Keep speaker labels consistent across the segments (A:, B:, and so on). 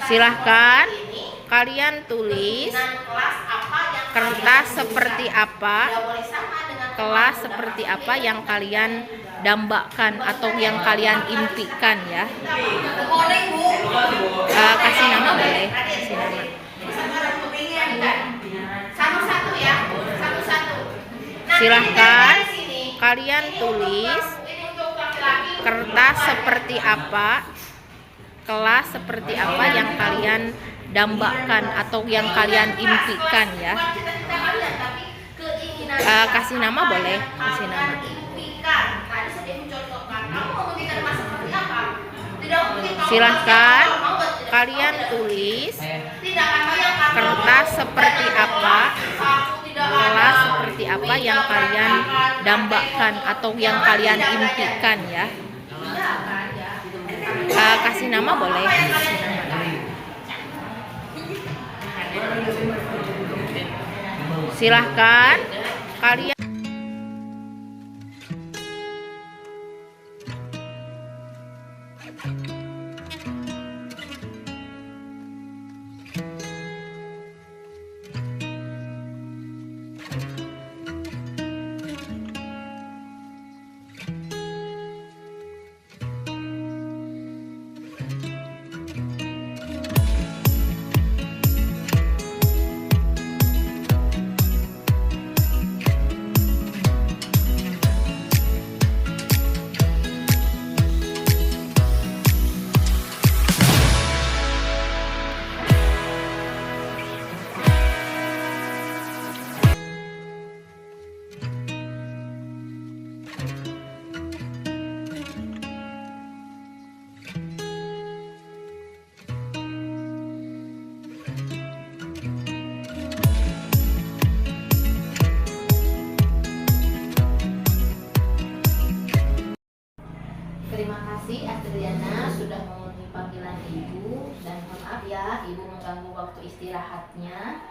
A: Silahkan kalian tulis kertas seperti apa, kelas seperti apa yang kalian dambakan atau yang kalian impikan ya. Kasih nama boleh, kasih nama. Silahkan kalian tulis kertas seperti apa, kelas seperti apa yang kalian dambakan atau yang kalian impikan ya. Kasih nama boleh, kasih nama. Silahkan kalian tulis kertas seperti apa, kelas seperti apa yang kalian dambakan atau yang kalian impikan ya. Kasih nama boleh, kasih nama. Silahkan kalian
B: Terima kasih Adriana sudah memenuhi panggilan Ibu, dan maaf ya Ibu mengganggu waktu istirahatnya.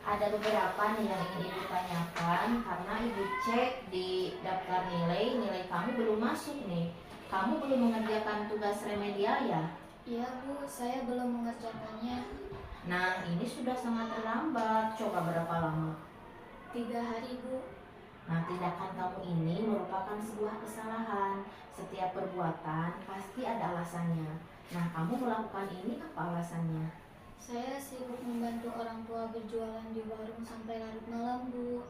B: Ada beberapa nih yang ingin Ibu tanyakan karena Ibu cek di daftar nilai kamu belum masuk nih. Kamu belum mengerjakan tugas remedial ya?
C: Iya Bu, saya belum mengerjakannya.
B: Nah ini sudah sangat terlambat. Coba berapa lama?
C: 3 hari Bu.
B: Nah, tindakan kamu ini merupakan sebuah kesalahan. Setiap perbuatan pasti ada alasannya. Nah, kamu melakukan ini apa alasannya?
C: Saya sibuk membantu orang tua berjualan di warung sampai larut malam, Bu.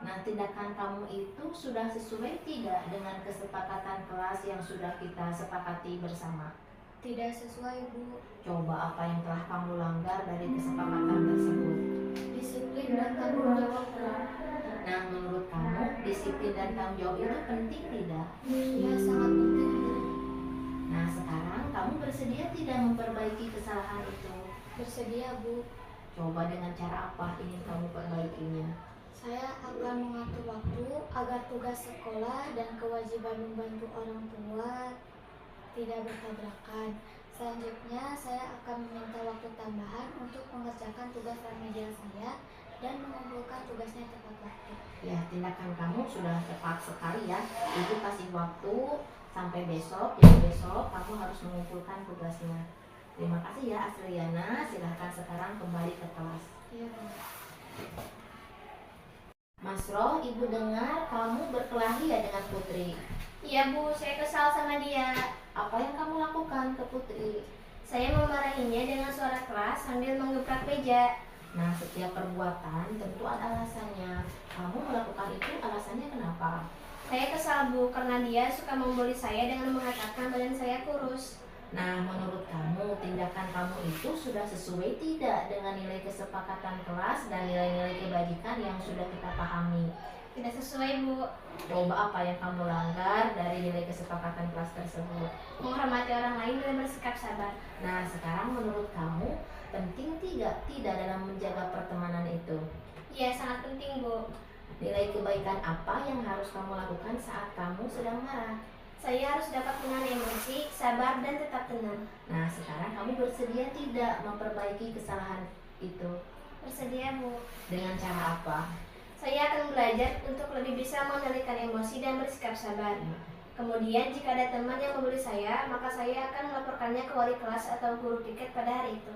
B: Nah, tindakan kamu itu sudah sesuai tidak dengan kesepakatan kelas yang sudah kita sepakati bersama?
C: Tidak sesuai, Bu.
B: Coba apa yang telah kamu langgar dari kesepakatan tersebut?
C: Disiplin dan tanggung jawab, Bu.
B: Nah, menurut kamu disiplin dan tanggung jawab itu penting tidak?
C: Ya, sangat penting, Bu.
B: Nah, sekarang kamu bersedia tidak memperbaiki kesalahan itu?
C: Bersedia, Bu.
B: Coba dengan cara apa ingin kamu perbaikinya?
C: Saya akan mengatur waktu agar tugas sekolah dan kewajiban membantu orang tua tidak bertabrakan. Selanjutnya, saya akan meminta waktu tambahan untuk mengerjakan tugas remedial saya dan mengumpulkan tugasnya tepat waktu.
B: Ya, tindakan kamu sudah tepat sekali ya. Ibu kasih waktu sampai besok. Jadi besok kamu harus mengumpulkan tugasnya. Terima kasih ya Asriana. Silahkan sekarang kembali ke kelas.
C: Iya, Bu.
B: Masro, Ibu dengar kamu berkelahi ya dengan Putri.
D: Iya Bu, saya kesal sama dia.
B: Apa yang kamu lakukan ke Putri?
D: Saya memarahinya dengan suara keras sambil menggebrak meja.
B: Nah, setiap perbuatan tentu ada alasannya. Kamu melakukan itu alasannya kenapa?
D: Saya kesal Bu, karena dia suka membuli saya dengan mengatakan badan saya kurus.
B: Nah, menurut kamu tindakan kamu itu sudah sesuai tidak dengan nilai kesepakatan kelas dan nilai-nilai kebajikan yang sudah kita pahami?
D: Tidak sesuai Bu.
B: Coba apa yang kamu langgar dari nilai kesepakatan kelas tersebut?
D: Menghormati orang lain dan bersikap sabar.
B: Nah, sekarang menurut kamu penting tidak dalam menjaga pertemanan itu?
D: Iya, sangat penting Bu.
B: Nilai kebaikan apa yang harus kamu lakukan saat kamu sedang marah?
D: Saya harus dapat menahan emosi, sabar, dan tetap tenang.
B: Nah, sekarang kamu bersedia tidak memperbaiki kesalahan itu?
D: Bersedia Bu.
B: Dengan cara apa?
D: Saya akan belajar untuk lebih bisa mengendalikan emosi dan bersikap sabar. Kemudian jika ada teman yang membuli saya, maka saya akan melaporkannya ke wali kelas atau guru piket pada hari itu.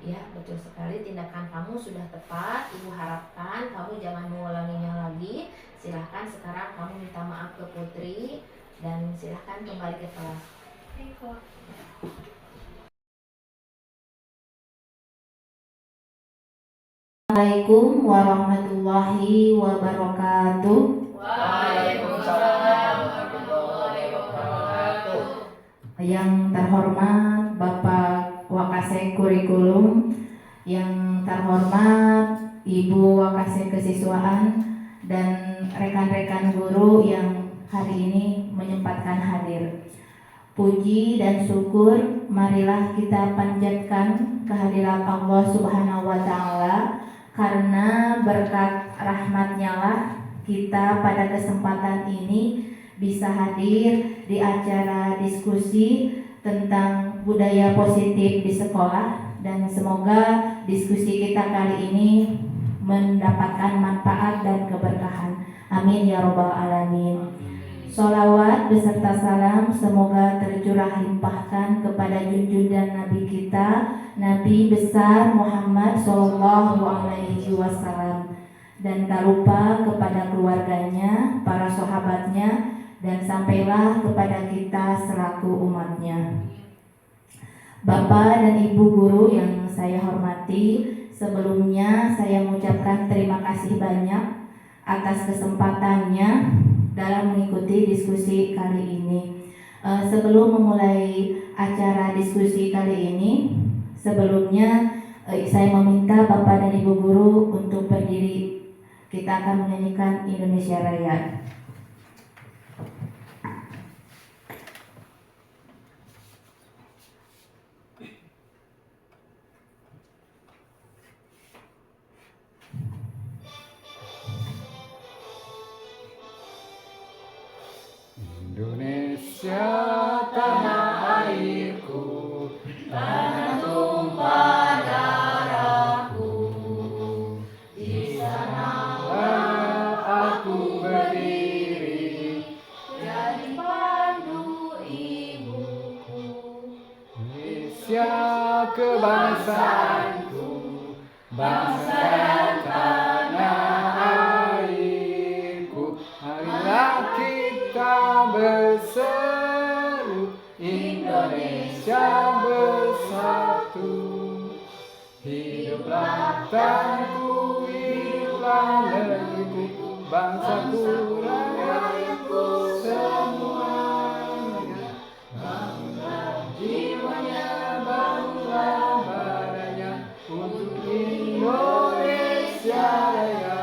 B: Ya, betul sekali, tindakan kamu sudah tepat. Ibu harapkan kamu jangan mengulanginya lagi. Silahkan sekarang kamu minta maaf ke Putri dan silahkan kembali ke kelas.
D: Baik, Bu.
B: Assalamualaikum warahmatullahi wabarakatuh.
E: Waalaikumsalam warahmatullahi wabarakatuh.
B: Yang terhormat Bapak Wakase Kurikulum, yang terhormat Ibu Wakase Kesiswaan, dan rekan-rekan guru yang hari ini menyempatkan hadir. Puji dan syukur marilah kita panjatkan kehadirat Allah Subhanahu wa Ta'ala, karena berkat rahmat-Nya lah kita pada kesempatan ini bisa hadir di acara diskusi tentang budaya positif di sekolah, dan semoga diskusi kita kali ini mendapatkan manfaat dan keberkahan. Amin ya robbal alamin. Sholawat beserta salam semoga tercurah limpahkan kepada junjungan Nabi kita, Nabi besar Muhammad Sallallahu Alaihi Wasallam, dan tak lupa kepada keluarganya, para sahabatnya, dan sampailah kepada kita selaku umatnya. Bapak dan Ibu guru yang saya hormati, sebelumnya saya mengucapkan terima kasih banyak atas kesempatannya dalam mengikuti diskusi kali ini. Sebelum memulai acara diskusi kali ini, sebelumnya saya meminta Bapak dan Ibu guru untuk berdiri. Kita akan menyanyikan Indonesia Raya.
E: Indonesia tanah airku, tanah tumpah darahku. Di sanalah aku berdiri, jadi pandu ibuku. Indonesia kebangsaanku, bangsa dan tanah airku. Marilah kita berseru, Indonesia bersatu. Hiduplah tanahku, hiduplah negeriku, bangsaku, rakyatku semuanya. Bangunlah jiwanya, bangunlah badannya untuk Indonesia Raya.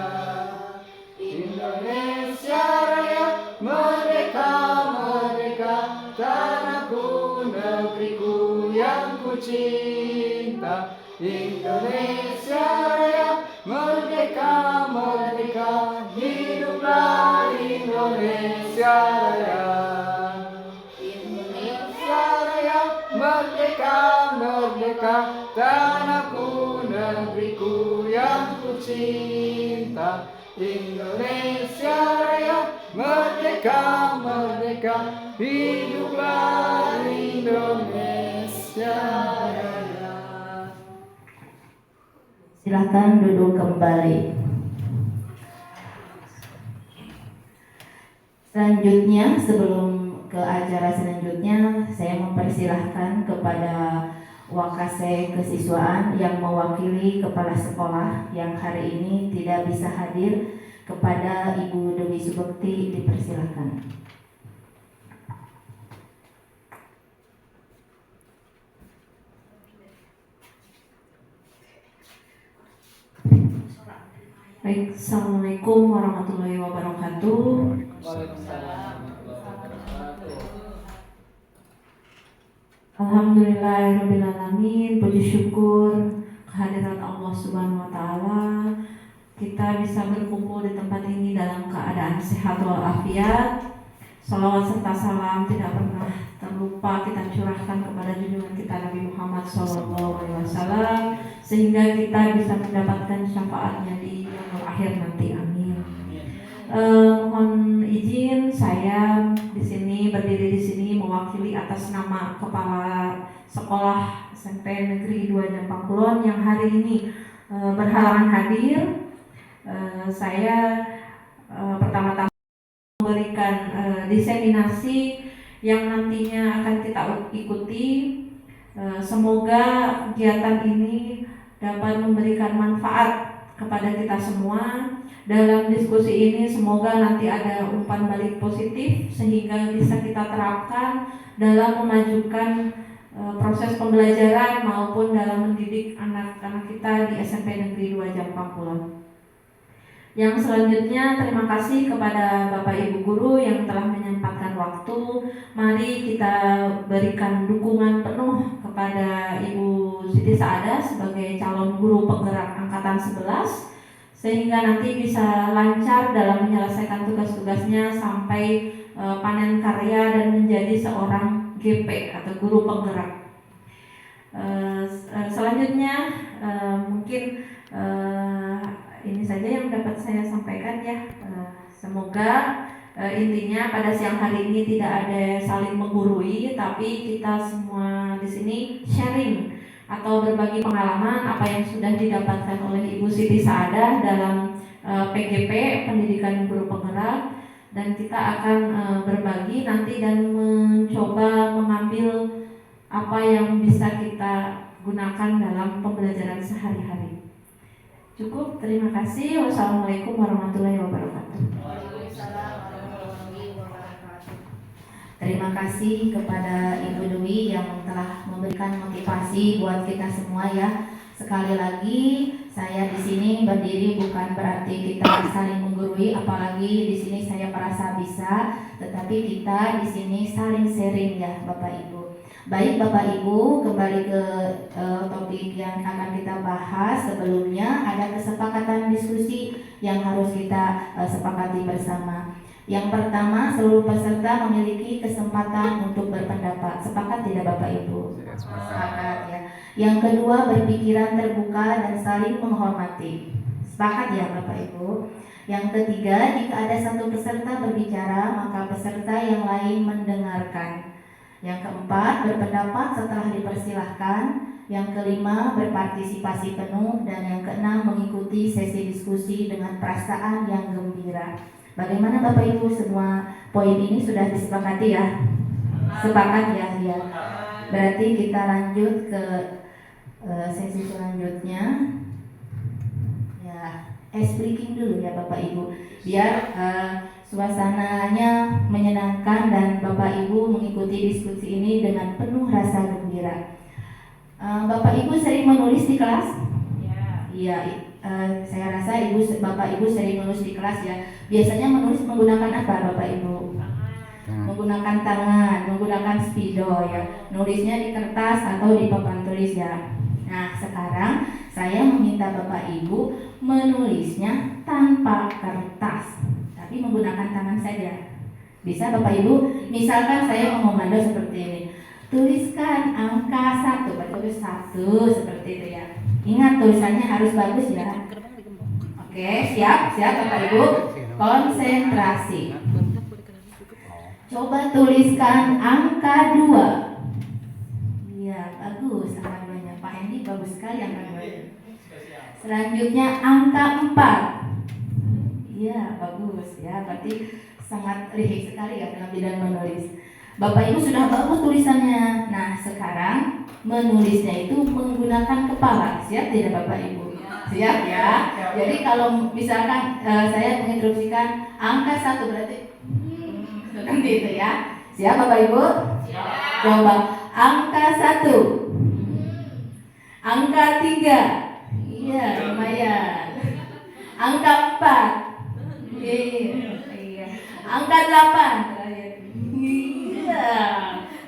E: Indonesia Raya, merdeka, merdeka, tanahku, negeriku yang ku cinta. Indonesia Raya, merdeka, merdeka, hiduplah Indonesia Raya. Indonesia Raya, merdeka, merdeka, tanahku, negeriku yang ku cinta. Indonesia Raya, merdeka, merdeka, hiduplah Indonesia Raya.
B: Silakan duduk kembali. Selanjutnya, sebelum ke acara selanjutnya, saya mempersilahkan kepada Wakase Kesiswaan yang mewakili kepala sekolah yang hari ini tidak bisa hadir, kepada Ibu Dewi Subekti, dipersilahkan.
F: Baik, Assalamualaikum warahmatullahi wabarakatuh. Alhamdulillahirrahmanirrahim. Puji syukur kehadiran Allah Subhanahu wa Ta'ala, kita bisa berkumpul di tempat ini dalam keadaan sehat walafiat. Salawat serta salam tidak pernah terlupa kita curahkan kepada junjungan kita Nabi Muhammad SAW, sehingga kita bisa mendapatkan syafaatnya di yaumul akhir nanti. Amin. Mohon izin saya di sini ini berdiri di sini mewakili atas nama Kepala Sekolah SMP Negeri 2 Jampang Kulon yang hari ini berhalangan hadir. Saya pertama-tama memberikan diseminasi yang nantinya akan kita ikuti. Semoga kegiatan ini dapat memberikan manfaat kepada kita semua. Dalam diskusi ini semoga nanti ada umpan balik positif sehingga bisa kita terapkan dalam memajukan proses pembelajaran maupun dalam mendidik anak-anak kita di SMP Negeri 2 Jampang Kulon. Yang selanjutnya, terima kasih kepada Bapak Ibu Guru yang telah menyempatkan waktu. Mari kita berikan dukungan penuh kepada Ibu Siti Saadah sebagai calon guru penggerak angkatan 11 sehingga nanti bisa lancar dalam menyelesaikan tugas-tugasnya sampai panen karya dan menjadi seorang GP atau guru penggerak. Selanjutnya mungkin ini saja yang dapat saya sampaikan ya. Semoga intinya pada siang hari ini tidak ada saling menggurui, tapi kita semua di sini sharing atau berbagi pengalaman apa yang sudah didapatkan oleh Ibu Siti Saadah dalam PGP Pendidikan Guru Penggerak, dan kita akan berbagi nanti dan mencoba mengambil apa yang bisa kita gunakan dalam pembelajaran sehari-hari. Cukup, terima kasih. Wassalamualaikum warahmatullahi wabarakatuh.
B: Terima kasih kepada Ibu Dwi yang telah memberikan motivasi buat kita semua ya. Sekali lagi saya di sini berdiri bukan berarti kita saling menggurui, apalagi di sini saya merasa bisa, tetapi kita di sini saling sharing ya Bapak Ibu. Baik Bapak Ibu, kembali ke topik yang akan kita bahas. Sebelumnya ada kesepakatan diskusi yang harus kita sepakati bersama. Yang pertama, seluruh peserta memiliki kesempatan untuk berpendapat. Sepakat tidak Bapak Ibu? Sepakat ya. Yang kedua, berpikiran terbuka dan saling menghormati. Sepakat ya Bapak Ibu? Yang ketiga, jika ada satu peserta berbicara, maka peserta yang lain mendengarkan. Yang keempat, berpendapat setelah dipersilahkan. Yang kelima, berpartisipasi penuh. Dan yang keenam, mengikuti sesi diskusi dengan perasaan yang gembira. Bagaimana Bapak Ibu, semua poin ini sudah disepakati ya? Sepakat ya, ya. Berarti kita lanjut ke sesi selanjutnya. Ya, ice breaking dulu ya Bapak Ibu, biar suasananya menyenangkan dan Bapak Ibu mengikuti diskusi ini dengan penuh rasa gembira. Bapak Ibu sering menulis di kelas? Iya. Saya rasa Bapak Ibu sering menulis di kelas ya. Biasanya menulis menggunakan apa Bapak Ibu? Menggunakan tangan, menggunakan spidol ya. Nulisnya di kertas atau di papan tulis ya. Nah sekarang saya meminta Bapak Ibu menulisnya tanpa kertas, tapi menggunakan tangan saja. Bisa Bapak Ibu? Misalkan saya mengomando seperti ini. Tuliskan angka 1, berarti 1 seperti itu ya. Ingat tulisannya harus bagus ya. Oke, siap Bapak Ibu. Konsentrasi. Coba tuliskan angka 2. Iya, bagus angka 2-nya. Pak Hendi bagus sekali angka 2-nya. Selanjutnya angka 4. Iya, bagus ya. Berarti sangat lihai sekali ya dalam bidang menulis. Bapak Ibu sudah bagus tulisannya. Nah, sekarang menulisnya itu menggunakan kepala. Siap tidak Bapak Ibu? Siap ya. Jadi kalau misalkan saya menginstruksikan angka 1 berarti seperti itu ya. Siap Bapak Ibu? Siap. Coba angka 1. Angka 3. Iya, lumayan. Angka 4. Iya. Angka 8.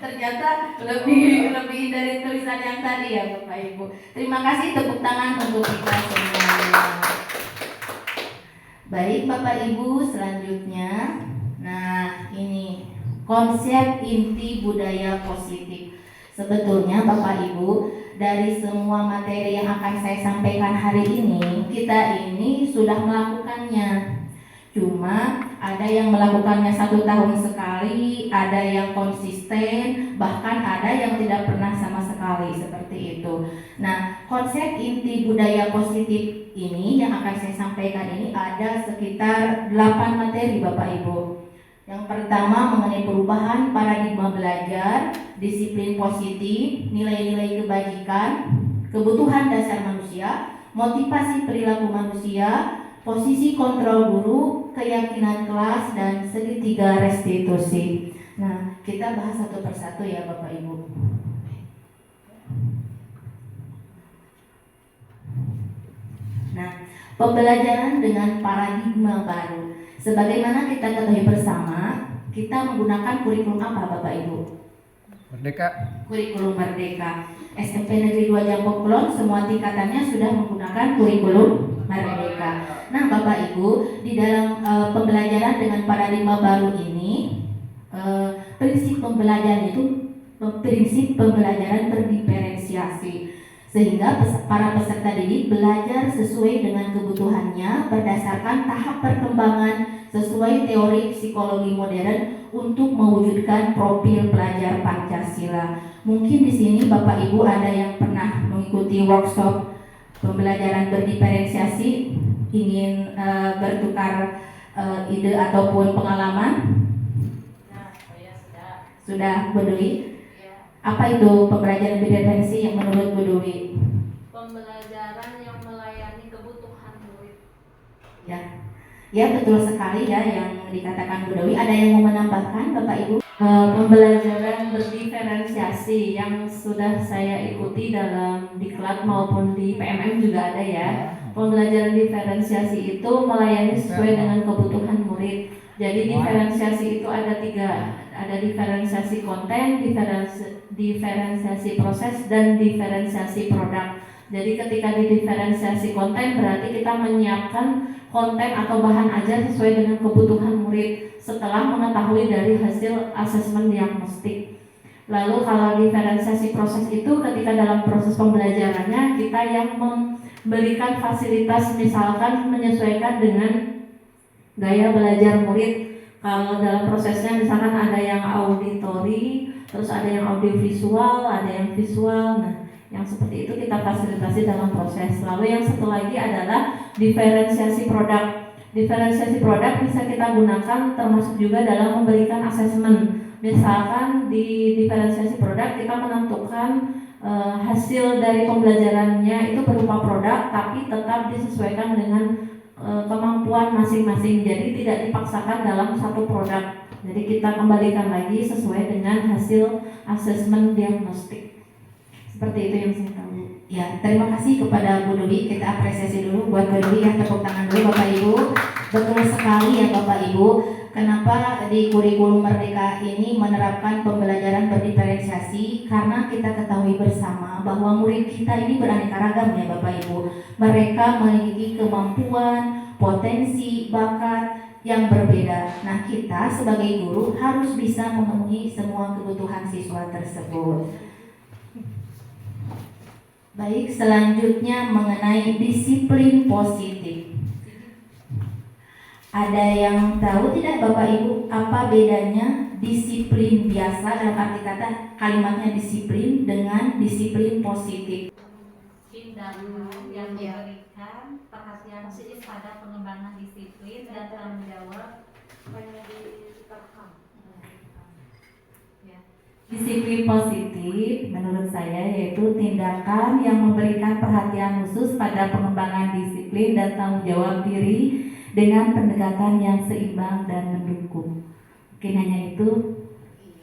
B: Ternyata lebih dari tulisan yang tadi ya Bapak Ibu. Terima kasih, tepuk tangan untuk kita semua. Baik Bapak Ibu, selanjutnya. Nah ini konsep inti budaya positif. Sebetulnya Bapak Ibu, dari semua materi yang akan saya sampaikan hari ini, kita ini sudah melakukannya.
F: Cuma ada yang melakukannya 1 tahun sekali, ada yang konsisten, bahkan ada yang tidak pernah sama sekali, seperti itu. Nah, konsep inti budaya positif ini yang akan saya sampaikan ini ada sekitar 8 materi Bapak Ibu. Yang pertama mengenai perubahan paradigma belajar, disiplin positif, nilai-nilai kebajikan, kebutuhan dasar manusia, motivasi perilaku manusia, posisi kontrol guru, keyakinan kelas, dan segitiga restitusi. Nah, kita bahas satu persatu ya Bapak Ibu. Nah, pembelajaran dengan paradigma baru. Sebagaimana kita ketahui bersama, kita menggunakan kurikulum apa Bapak Ibu?
E: Merdeka.
F: Kurikulum Merdeka. SMP Negeri 2 Jampoklon semua tingkatannya sudah menggunakan kurikulum Merdeka. Nah, Bapak Ibu, di dalam pembelajaran dengan paradigma baru ini, prinsip pembelajaran itu prinsip pembelajaran berdiferensiasi, sehingga para peserta didik belajar sesuai dengan kebutuhannya berdasarkan tahap perkembangan sesuai teori psikologi modern untuk mewujudkan profil pelajar Pancasila. Mungkin di sini Bapak Ibu ada yang pernah mengikuti workshop pembelajaran berdiferensiasi, ingin bertukar ide ataupun pengalaman. Sudah Bu Dwi? Apa itu pembelajaran berdiferensiasi yang menurut Bu Dwi?
B: Pembelajaran yang melayani kebutuhan murid.
F: Ya betul sekali ya yang dikatakan Bu Dewi. Ada yang mau menambahkan Bapak Ibu? Pembelajaran berdiferensiasi yang sudah saya ikuti dalam diklat maupun di PMM juga ada ya. Pembelajaran diferensiasi itu melayani sesuai dengan kebutuhan murid. Jadi diferensiasi itu ada 3, ada diferensiasi konten, diferensiasi proses, dan diferensiasi produk. Jadi ketika di diferensiasi konten berarti kita menyiapkan konten atau bahan ajar sesuai dengan kebutuhan murid setelah mengetahui dari hasil asesmen diagnostik. Lalu kalau diferensiasi proses itu ketika dalam proses pembelajarannya kita yang memberikan fasilitas, misalkan menyesuaikan dengan gaya belajar murid. Kalau dalam prosesnya misalkan ada yang auditory, terus ada yang audiovisual, ada yang visual. Nah, yang seperti itu kita fasilitasi dalam proses. Lalu yang satu lagi adalah diferensiasi produk. Diferensiasi produk bisa kita gunakan termasuk juga dalam memberikan asesmen. Misalkan di diferensiasi produk kita menentukan hasil dari pembelajarannya itu berupa produk, tapi tetap disesuaikan dengan kemampuan masing-masing. Jadi tidak dipaksakan dalam satu produk. Jadi kita kembalikan lagi sesuai dengan hasil asesmen diagnostik. Seperti itu yang saya tahu. Ya, terima kasih kepada Bu Dewi. Kita apresiasi dulu buat Bu Dewi ya, tepuk tangan dulu Bapak Ibu. Betul sekali ya Bapak Ibu. Kenapa di kurikulum Merdeka ini menerapkan pembelajaran berdiferensiasi? Karena kita ketahui bersama bahwa murid kita ini beraneka ragam ya Bapak Ibu. Mereka memiliki kemampuan, potensi, bakat yang berbeda. Nah, kita sebagai guru harus bisa memenuhi semua kebutuhan siswa tersebut. Baik, selanjutnya mengenai disiplin positif. Ada yang tahu tidak Bapak Ibu apa bedanya disiplin biasa, dalam arti kata kalimatnya disiplin, dengan disiplin positif?
G: Tindakan yang memberikan perhatian khusus pada pengembangan disiplin dan tanggung jawab.
F: Disiplin positif menurut saya yaitu tindakan yang memberikan perhatian khusus pada pengembangan disiplin dan tanggung jawab diri dengan pendekatan yang seimbang dan mendukung. Mungkin hanya itu.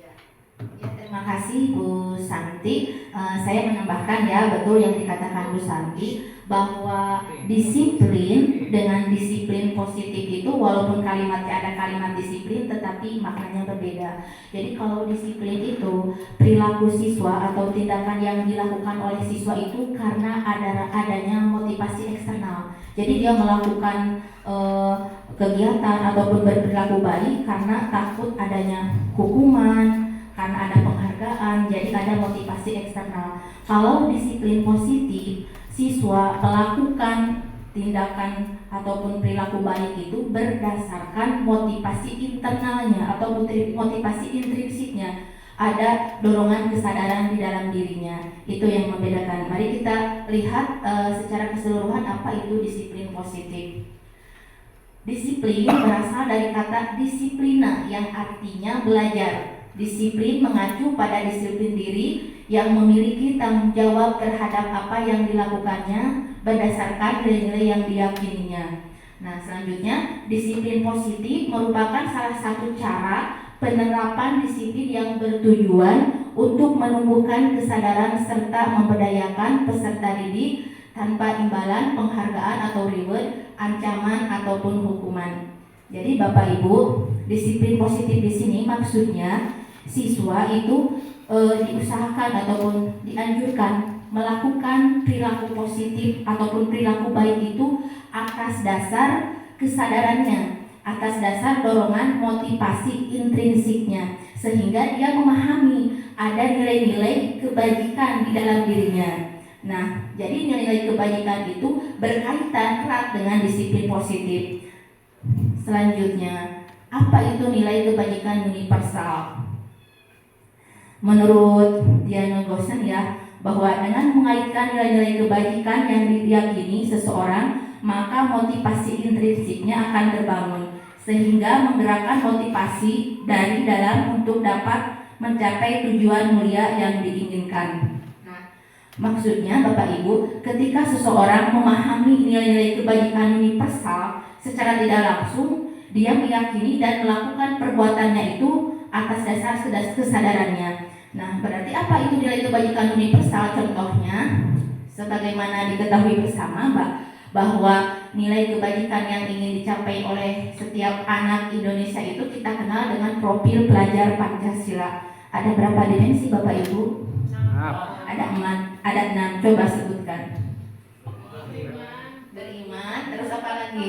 F: Ya, terima kasih Bu Santi. Saya menambahkan ya, betul yang dikatakan Bu Santi, bahwa disiplin dengan disiplin positif itu walaupun kalimatnya ada kalimat disiplin tetapi maknanya berbeda. Jadi kalau disiplin itu perilaku siswa atau tindakan yang dilakukan oleh siswa itu karena adanya motivasi eksternal. Jadi dia melakukan kegiatan ataupun berperilaku baik karena takut adanya hukuman, karena ada penghargaan, jadi ada motivasi eksternal. Kalau disiplin positif, siswa melakukan tindakan ataupun perilaku baik itu berdasarkan motivasi internalnya atau motivasi intrinsiknya. Ada dorongan kesadaran di dalam dirinya. Itu yang membedakan. Mari kita lihat secara keseluruhan apa itu disiplin positif. Disiplin berasal dari kata disiplina yang artinya belajar. Disiplin mengacu pada disiplin diri yang memiliki tanggung jawab terhadap apa yang dilakukannya berdasarkan nilai-nilai yang diyakininya. Nah, selanjutnya disiplin positif merupakan salah satu cara penerapan disiplin yang bertujuan untuk menumbuhkan kesadaran serta memberdayakan peserta didik tanpa imbalan, penghargaan atau reward, ancaman ataupun hukuman. Jadi Bapak Ibu, disiplin positif di sini maksudnya siswa itu diusahakan ataupun dianjurkan melakukan perilaku positif ataupun perilaku baik itu atas dasar kesadarannya, atas dasar dorongan motivasi intrinsiknya, sehingga dia memahami ada nilai-nilai kebajikan di dalam dirinya. Nah, jadi nilai-nilai kebajikan itu berkaitan erat dengan disiplin positif. Selanjutnya, apa itu nilai kebajikan universal? Menurut Diana Gosen bahwa dengan mengaitkan nilai-nilai kebajikan yang diyakini seseorang, maka motivasi intrinsiknya akan terbangun, sehingga menggerakkan motivasi dari dalam untuk dapat mencapai tujuan mulia yang diinginkan. Nah, maksudnya Bapak Ibu, ketika seseorang memahami nilai-nilai kebajikan universal secara tidak langsung, dia meyakini dan melakukan perbuatannya itu atas dasar kesadarannya. Nah, berarti apa itu nilai kebajikan universal? Contohnya, sebagaimana diketahui bersama bahwa nilai kebajikan yang ingin dicapai oleh setiap anak Indonesia itu kita kenal dengan profil pelajar Pancasila. Ada berapa dimensi Bapak Ibu? Ada 6. Coba sebutkan. Beriman, terus apa lagi?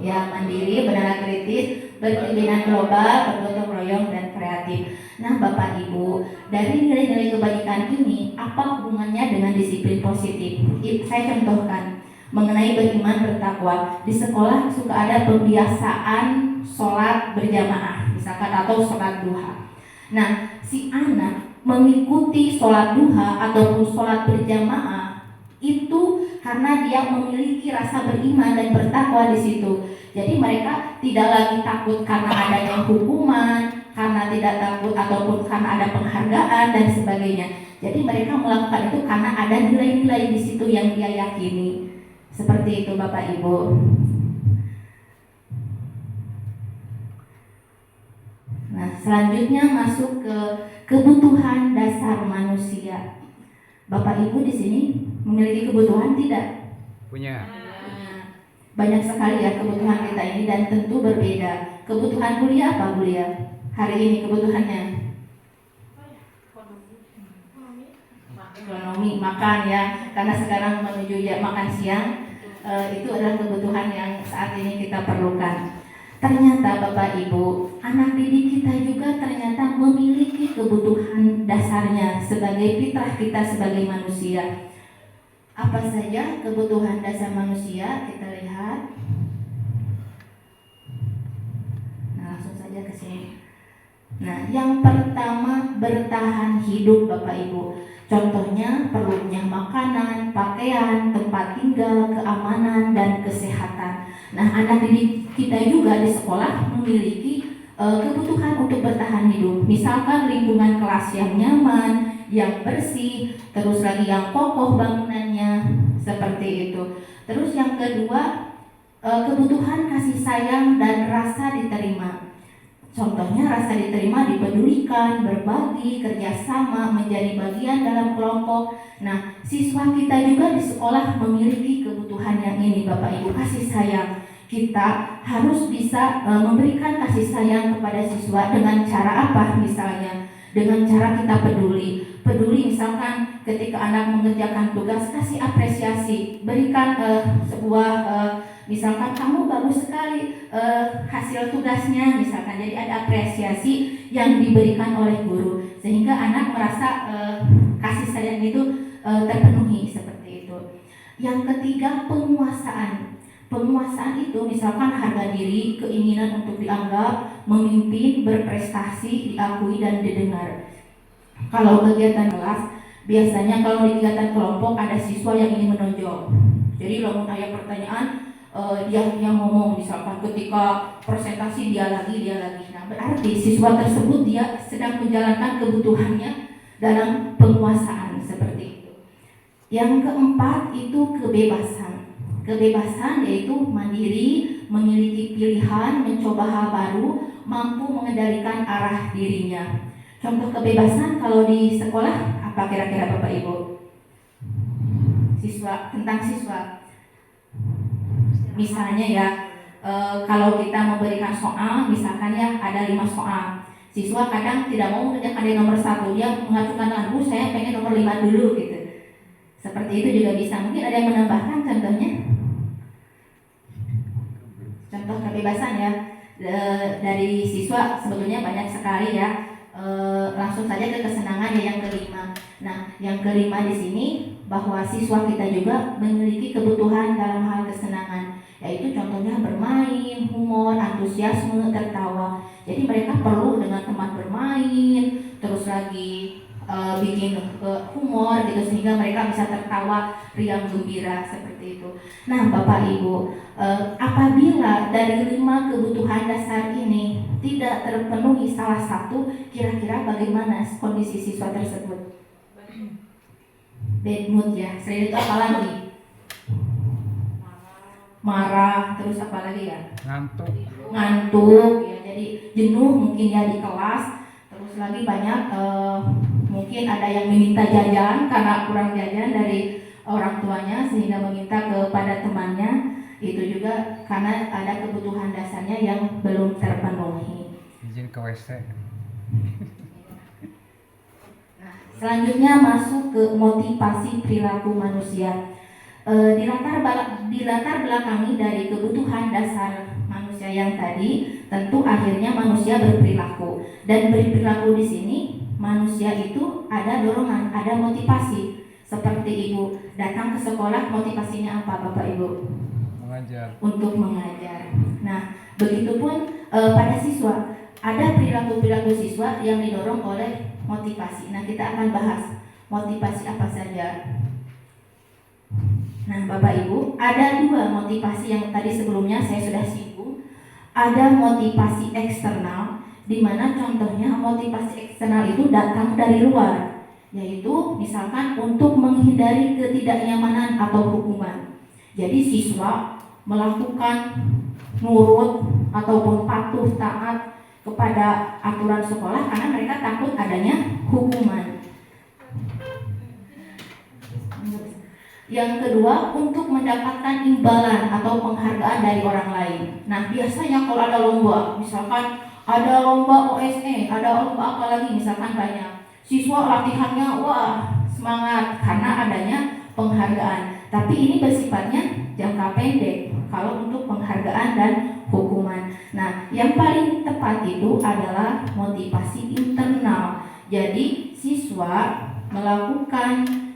F: Ya, mandiri, benar kritis, berpimpinan global, bergotong royong, dan kreatif. Nah, Bapak Ibu, dari nilai-nilai kebajikan ini, apa hubungannya dengan disiplin positif? Saya contohkan mengenai beriman bertakwa. Di sekolah suka ada pembiasaan sholat berjamaah, misalkan, atau sholat duha. Nah, si anak mengikuti sholat duha ataupun sholat berjamaah itu karena dia memiliki rasa beriman dan bertakwa di situ. Jadi mereka tidak lagi takut karena adanya hukuman, karena tidak takut ataupun karena ada penghargaan dan sebagainya. Jadi mereka melakukan itu karena ada nilai-nilai di situ yang dia yakini. Seperti itu Bapak Ibu. Nah, selanjutnya masuk ke kebutuhan dasar manusia. Bapak Ibu di sini memiliki kebutuhan tidak?
E: Punya.
F: Banyak sekali ya kebutuhan kita ini dan tentu berbeda. Kebutuhan kuliah apa kuliah? Hari ini kebutuhannya ekonomi, makan ya, karena sekarang menuju makan siang, itu adalah kebutuhan yang saat ini kita perlukan. Ternyata Bapak Ibu, anak didik kita juga ternyata memiliki kebutuhan dasarnya sebagai fitrah kita sebagai manusia. Apa saja kebutuhan dasar manusia? Kita lihat. Nah, langsung saja ke sini. Nah, yang pertama bertahan hidup Bapak Ibu. Contohnya perlunya makanan, pakaian, tempat tinggal, keamanan, dan kesehatan. Nah, anak didik kita juga di sekolah memiliki kebutuhan untuk bertahan hidup. Misalkan lingkungan kelas yang nyaman, yang bersih, terus lagi yang kokoh bangunannya, seperti itu. Terus yang kedua, kebutuhan kasih sayang dan rasa diterima. Contohnya rasa diterima, dipedulikan, berbagi, kerjasama, menjadi bagian dalam kelompok. Nah, siswa kita juga di sekolah memiliki kebutuhan yang ini Bapak Ibu, kasih sayang. Kita harus bisa memberikan kasih sayang kepada siswa dengan cara apa? Misalnya dengan cara kita peduli misalkan ketika anak mengerjakan tugas, kasih apresiasi, berikan sebuah misalkan kamu bagus sekali hasil tugasnya misalkan, jadi ada apresiasi yang diberikan oleh guru sehingga anak merasa kasih sayang itu terpenuhi seperti itu. Yang ketiga, penguasaan. Penguasaan itu misalkan harga diri, keinginan untuk dianggap, memimpin, berprestasi, diakui dan didengar. Kalau kegiatan kelas, biasanya kalau di kegiatan kelompok ada siswa yang ingin menonjol. Jadi kalau ada pertanyaan, dia yang ngomong, misalkan ketika presentasi dia lagi. Nah, berarti siswa tersebut dia sedang menjalankan kebutuhannya dalam penguasaan seperti itu. Yang keempat itu kebebasan. Kebebasan yaitu mandiri, memiliki pilihan, mencoba hal baru, mampu mengendalikan arah dirinya. Contoh kebebasan kalau di sekolah apa kira-kira Bapak Ibu? Tentang siswa. Misalnya ya, kalau kita memberikan soal, misalkan ya ada 5 soal. Siswa kadang tidak mau mengerjakan yang nomor 1, dia mengajukan lagu, saya pengen nomor 5 dulu gitu. Seperti itu juga bisa. Mungkin ada yang menambahkan contohnya? Contoh kebebasan ya dari siswa sebetulnya banyak sekali ya. Langsung saja ke kesenangan ya, yang kelima. Nah, yang kelima di sini bahwa siswa kita juga memiliki kebutuhan dalam hal kesenangan, yaitu contohnya bermain, humor, antusiasme, tertawa. Jadi mereka perlu dengan teman bermain, terus lagi bikin humor gitu, sehingga mereka bisa tertawa riang gembira seperti itu. Nah, Bapak Ibu, apabila dari 5 kebutuhan dasar ini tidak terpenuhi salah satu, kira-kira bagaimana kondisi siswa tersebut? Bad mood ya. Selain itu apa lagi? Marah, terus apa lagi ya? Ngantuk ya, jadi jenuh mungkin ya di kelas. Terus lagi banyak mungkin ada yang meminta jajan karena kurang jajan dari orang tuanya sehingga meminta kepada temannya. Itu juga karena ada kebutuhan dasarnya yang belum terpenuhi.
E: Izin ke WC.
F: Nah, selanjutnya masuk ke motivasi perilaku manusia. Dilatar belakangi dari kebutuhan dasar manusia yang tadi, tentu akhirnya manusia berperilaku. Dan berperilaku di sini manusia itu ada dorongan, ada motivasi. Seperti Ibu datang ke sekolah, motivasinya apa Bapak Ibu?
E: Mengajar.
F: Untuk mengajar. Nah, begitupun pada siswa, ada perilaku-perilaku siswa yang didorong oleh motivasi. Nah, kita akan bahas motivasi apa saja. Nah, Bapak Ibu, ada 2 motivasi yang tadi sebelumnya saya sudah singgung. Ada motivasi eksternal, di mana contohnya motivasi eksternal itu datang dari luar, yaitu misalkan untuk menghindari ketidaknyamanan atau hukuman. Jadi siswa melakukan nurut ataupun patuh taat kepada aturan sekolah karena mereka takut adanya hukuman. Yang kedua, untuk mendapatkan imbalan atau penghargaan dari orang lain. Nah, biasanya kalau ada lomba, misalkan ada lomba OSE, ada lomba apa lagi, misalkan banyak, siswa latihannya wah semangat karena adanya penghargaan. Tapi ini bersifatnya jangka pendek kalau untuk penghargaan dan hukuman. Nah, yang paling tepat itu adalah motivasi internal. Jadi siswa melakukan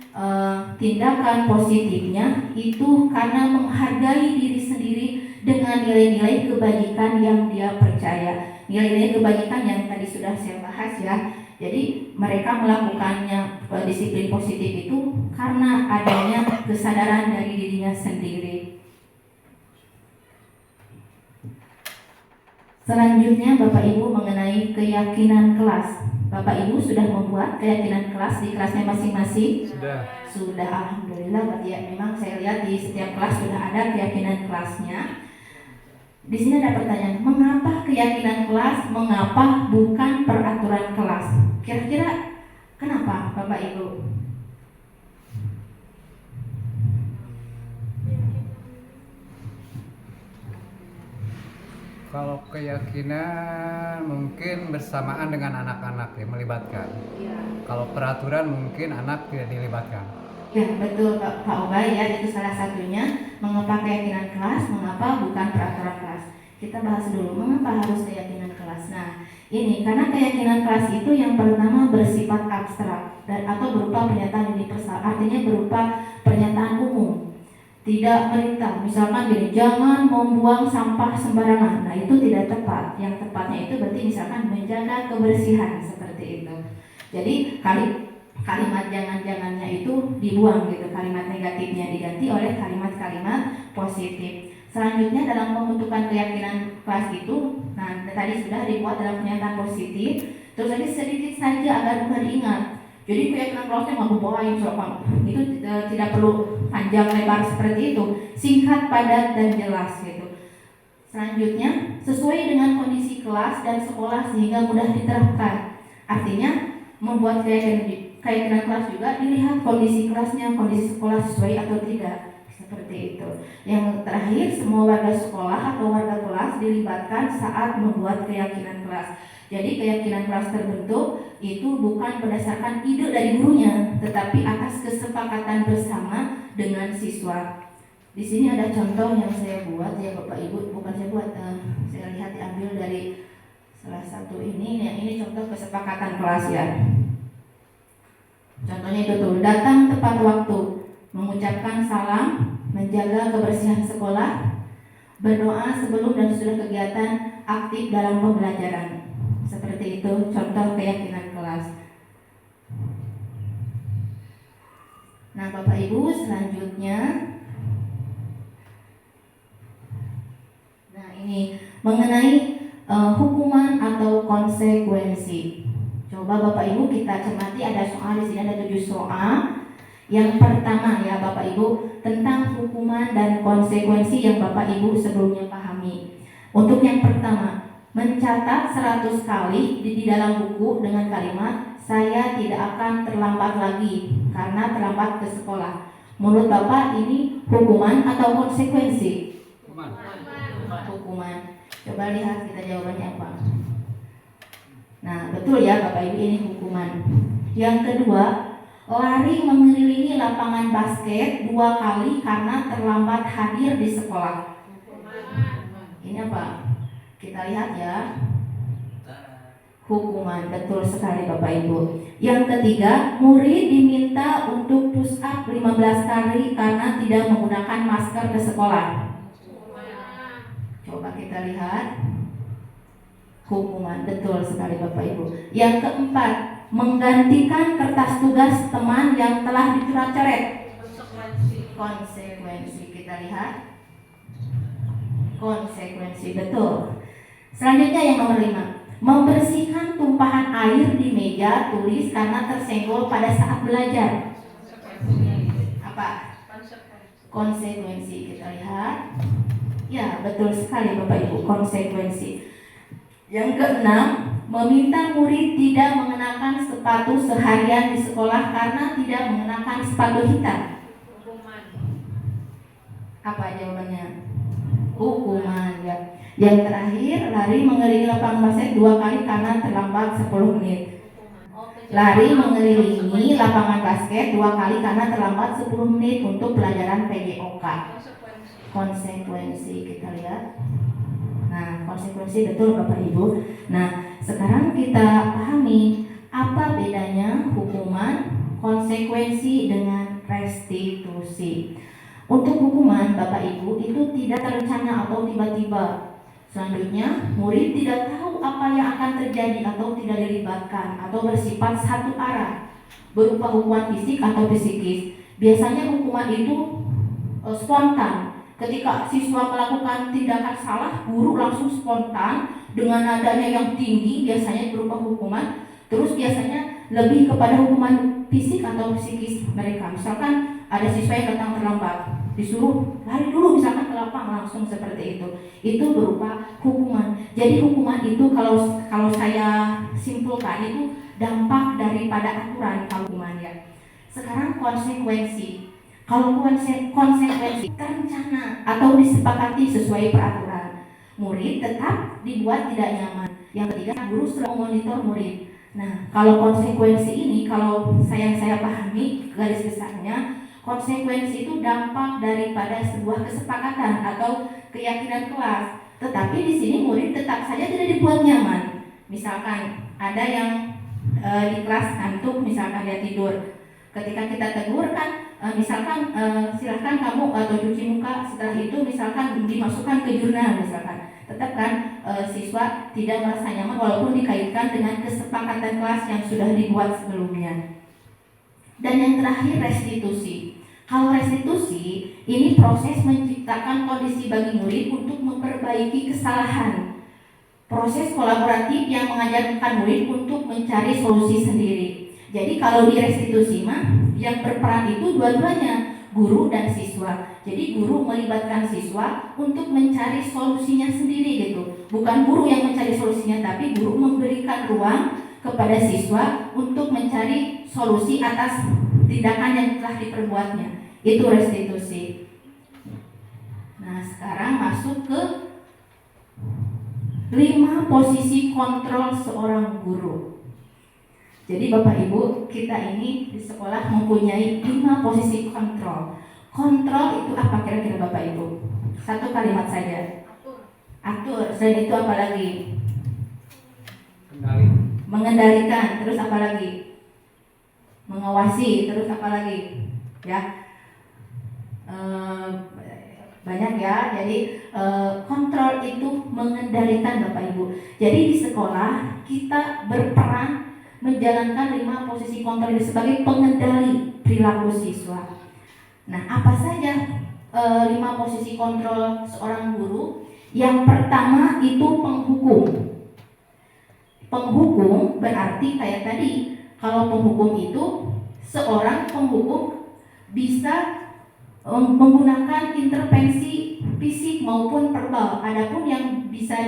F: tindakan positifnya itu karena menghargai diri sendiri dengan nilai-nilai kebajikan yang dia percaya. Nilai-nilai kebajikan yang tadi sudah saya bahas ya. Jadi mereka melakukannya disiplin positif itu karena adanya kesadaran dari dirinya sendiri. Selanjutnya Bapak Ibu mengenai keyakinan kelas. Bapak Ibu sudah membuat keyakinan kelas di kelasnya masing-masing? Sudah, alhamdulillah. Berarti ya, memang saya lihat di setiap kelas sudah ada keyakinan kelasnya. Di sini ada pertanyaan, mengapa keyakinan kelas, mengapa bukan peraturan kelas? Kira-kira kenapa Bapak Ibu?
E: Kalau keyakinan mungkin bersamaan dengan anak-anak ya, melibatkan.
F: Ya.
E: Kalau peraturan mungkin anak tidak dilibatkan.
F: Ya betul Pak Ubay ya, itu salah satunya mengapa keyakinan kelas, mengapa bukan peraturan kelas. Kita bahas dulu mengapa harus keyakinan kelas. Nah ini karena keyakinan kelas itu yang pertama bersifat abstrak dan atau berupa pernyataan universal, artinya berupa pernyataan umum. tidak merintah. Misalkan gini, jangan membuang sampah sembarangan. Nah, itu tidak tepat. Yang tepatnya itu berarti misalkan menjaga kebersihan seperti itu. Jadi kalimat jangan-jangannya itu dibuang gitu. Kalimat negatifnya diganti oleh kalimat-kalimat positif. Selanjutnya dalam pembentukan keyakinan kelas itu, nah tadi sudah dibuat dalam pernyataan positif. Terus tadi sedikit saja agar mudah diingat. Jadi keyakinan kelasnya nggak bawain soal itu tidak perlu panjang lebar seperti itu, singkat, padat, dan jelas gitu. Selanjutnya sesuai dengan kondisi kelas dan sekolah sehingga mudah diterapkan. Artinya membuat keyakinan kelas juga dilihat kondisi kelasnya, kondisi sekolah sesuai atau tidak, seperti itu. Yang terakhir, semua warga sekolah atau warga kelas dilibatkan saat membuat keyakinan kelas. Jadi keyakinan kelas terbentuk itu bukan berdasarkan ide dari gurunya, tetapi atas kesepakatan bersama dengan siswa. Di sini ada contoh yang saya buat ya Bapak Ibu, bukan saya buat, saya lihat diambil dari salah satu ini. Ya, ini contoh kesepakatan kelas ya. Contohnya itu tuh, datang tepat waktu, mengucapkan salam, menjaga kebersihan sekolah, berdoa sebelum dan sesudah kegiatan, aktif dalam pembelajaran. Seperti itu contoh keyakinan kelas. Nah Bapak Ibu, selanjutnya, nah ini mengenai hukuman atau konsekuensi. Coba Bapak Ibu kita cermati, ada soal di sini, ada 7 soal. Yang pertama ya Bapak Ibu, tentang hukuman dan konsekuensi yang Bapak Ibu sebelumnya pahami. Untuk yang pertama, mencatat 100 kali di dalam buku dengan kalimat saya tidak akan terlambat lagi karena terlambat ke sekolah. Menurut Bapak ini hukuman atau konsekuensi? Hukuman. Coba lihat kita jawabannya apa. Nah betul ya Bapak Ibu, ini hukuman. Yang kedua, lari mengelilingi lapangan basket 2 kali karena terlambat hadir di sekolah. Ini apa? Kita lihat ya, hukuman. Betul sekali Bapak Ibu. Yang ketiga, murid diminta untuk push up 15 kali karena tidak menggunakan masker ke sekolah. Coba kita lihat, hukuman. Betul sekali Bapak Ibu. Yang keempat, menggantikan kertas tugas teman yang telah dicoret-coret. Konsekuensi. Kita lihat, konsekuensi. Betul. Selanjutnya yang nomor 5, membersihkan tumpahan air di meja tulis karena tersenggol pada saat belajar. Apa? Konsekuensi. Kita lihat. Ya, betul sekali Bapak Ibu, konsekuensi. Yang keenam, meminta murid tidak mengenakan sepatu seharian di sekolah karena tidak mengenakan sepatu hitam. Apa jawabannya? Hukuman ya. Yang terakhir, lari mengelilingi lapangan basket 2 kali karena terlambat 10 menit. Lari mengelilingi lapangan basket 2 kali karena terlambat 10 menit untuk pelajaran PJOK. Konsekuensi. Kita lihat. Nah, konsekuensi betul Bapak Ibu. Nah, sekarang kita pahami apa bedanya hukuman, konsekuensi dengan restitusi. Untuk hukuman Bapak Ibu itu tidak terencana atau tiba-tiba. Selanjutnya, murid tidak tahu apa yang akan terjadi atau tidak dilibatkan atau bersifat satu arah, berupa hukuman fisik atau psikis. Biasanya hukuman itu spontan. Ketika siswa melakukan tindakan salah, guru langsung spontan dengan nadanya yang tinggi, biasanya berupa hukuman. Terus biasanya lebih kepada hukuman fisik atau psikis mereka. Misalkan ada siswa yang datang terlambat, disuruh lari dulu misalkan ke lapangan, langsung seperti itu berupa hukuman. Jadi hukuman itu kalau saya simpulkan itu dampak daripada aturan hukuman ya. Sekarang konsekuensi. Kalau konsekuensi terencana atau disepakati sesuai peraturan, murid tetap dibuat tidak nyaman. Yang ketiga, guru selalu memonitor murid. Nah, kalau konsekuensi ini, kalau saya pahami garis besarnya, konsekuensi itu dampak daripada sebuah kesepakatan atau keyakinan kelas. Tetapi di sini murid tetap saja tidak dibuat nyaman. Misalkan ada yang di kelas ngantuk, misalkan dia tidur. Ketika kita tegur kan misalkan silahkan kamu atau cuci muka, setelah itu misalkan dimasukkan ke jurnal misalkan, tetap kan siswa tidak merasa nyaman walaupun dikaitkan dengan kesepakatan kelas yang sudah dibuat sebelumnya. Dan yang terakhir, restitusi. Kalau restitusi ini proses menciptakan kondisi bagi murid untuk memperbaiki kesalahan. Proses kolaboratif yang mengajarkan murid untuk mencari solusi sendiri. Jadi kalau di restitusi mah yang berperan itu dua-duanya, guru dan siswa. Jadi guru melibatkan siswa untuk mencari solusinya sendiri gitu. Bukan guru yang mencari solusinya, tapi guru memberikan ruang kepada siswa untuk mencari solusi atas tindakan yang telah diperbuatnya. Itu restitusi. Nah, sekarang masuk ke 5 posisi kontrol seorang guru. Jadi Bapak Ibu, kita ini di sekolah mempunyai 5 posisi kontrol. Kontrol itu apa kira-kira Bapak Ibu? Satu kalimat saja. Atur. Selain itu apa lagi?
E: Kendali.
F: Mengendalikan. Terus apa lagi? Mengawasi. Terus apa lagi? Ya. Banyak ya. Jadi kontrol itu mengendalikan Bapak Ibu. Jadi di sekolah kita berperan menjalankan 5 posisi kontrol ini sebagai pengendali perilaku siswa. Nah, apa saja 5 posisi kontrol seorang guru? Yang pertama itu penghukum. Penghukum berarti kayak tadi, kalau penghukum itu seorang penghukum bisa menggunakan intervensi fisik maupun verbal. Adapun yang bisa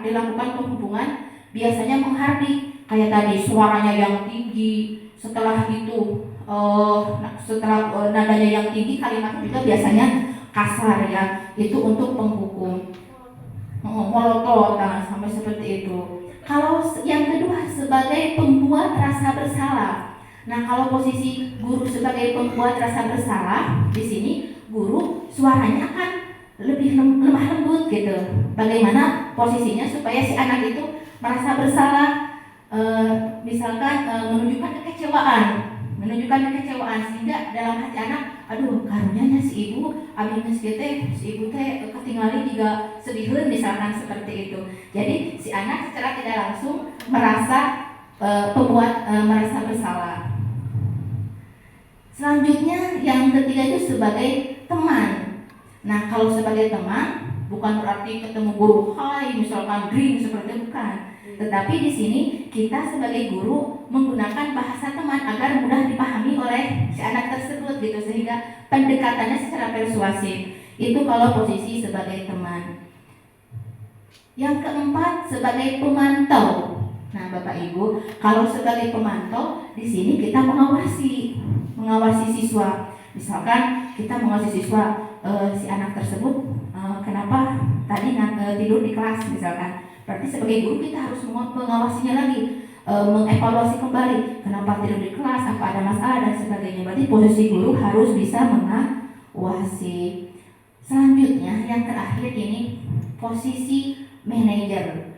F: dilakukan penghukuman biasanya menghardik, kayak tadi suaranya yang tinggi, setelah itu nadanya yang tinggi, kalimatnya juga biasanya kasar ya. Itu untuk penghukum. Molotov, nah, sampai seperti itu. Kalau yang kedua sebagai pembuat rasa bersalah. Nah, kalau posisi guru sebagai pembuat rasa bersalah, di sini guru suaranya akan lebih lemah lembut gitu. Bagaimana posisinya supaya si anak itu merasa bersalah, misalkan menunjukkan kekecewaan sehingga dalam hati anak, aduh karunyanya si ibu abis si ibu teh ketinggalan juga sedihun misalkan seperti itu. Jadi si anak secara tidak langsung merasa merasa bersalah. Selanjutnya yang ketiga itu sebagai teman. Nah, kalau sebagai teman bukan berarti ketemu guru hai misalkan green seperti itu, bukan. Tetapi di sini kita sebagai guru menggunakan bahasa teman agar mudah dipahami oleh si anak tersebut gitu, sehingga pendekatannya secara persuasif. Itu kalau posisi sebagai teman. Yang keempat sebagai pemantau. Nah, Bapak Ibu, kalau sebagai pemantau di sini kita mengawasi siswa. Misalkan kita mengawasi siswa, si anak tersebut kenapa tadi tidur di kelas misalkan. Berarti sebagai guru kita harus mengawasinya lagi, mengevaluasi kembali kenapa tidur di kelas, apa ada masalah dan sebagainya. Berarti posisi guru harus bisa mengawasi. Selanjutnya yang terakhir ini posisi manajer.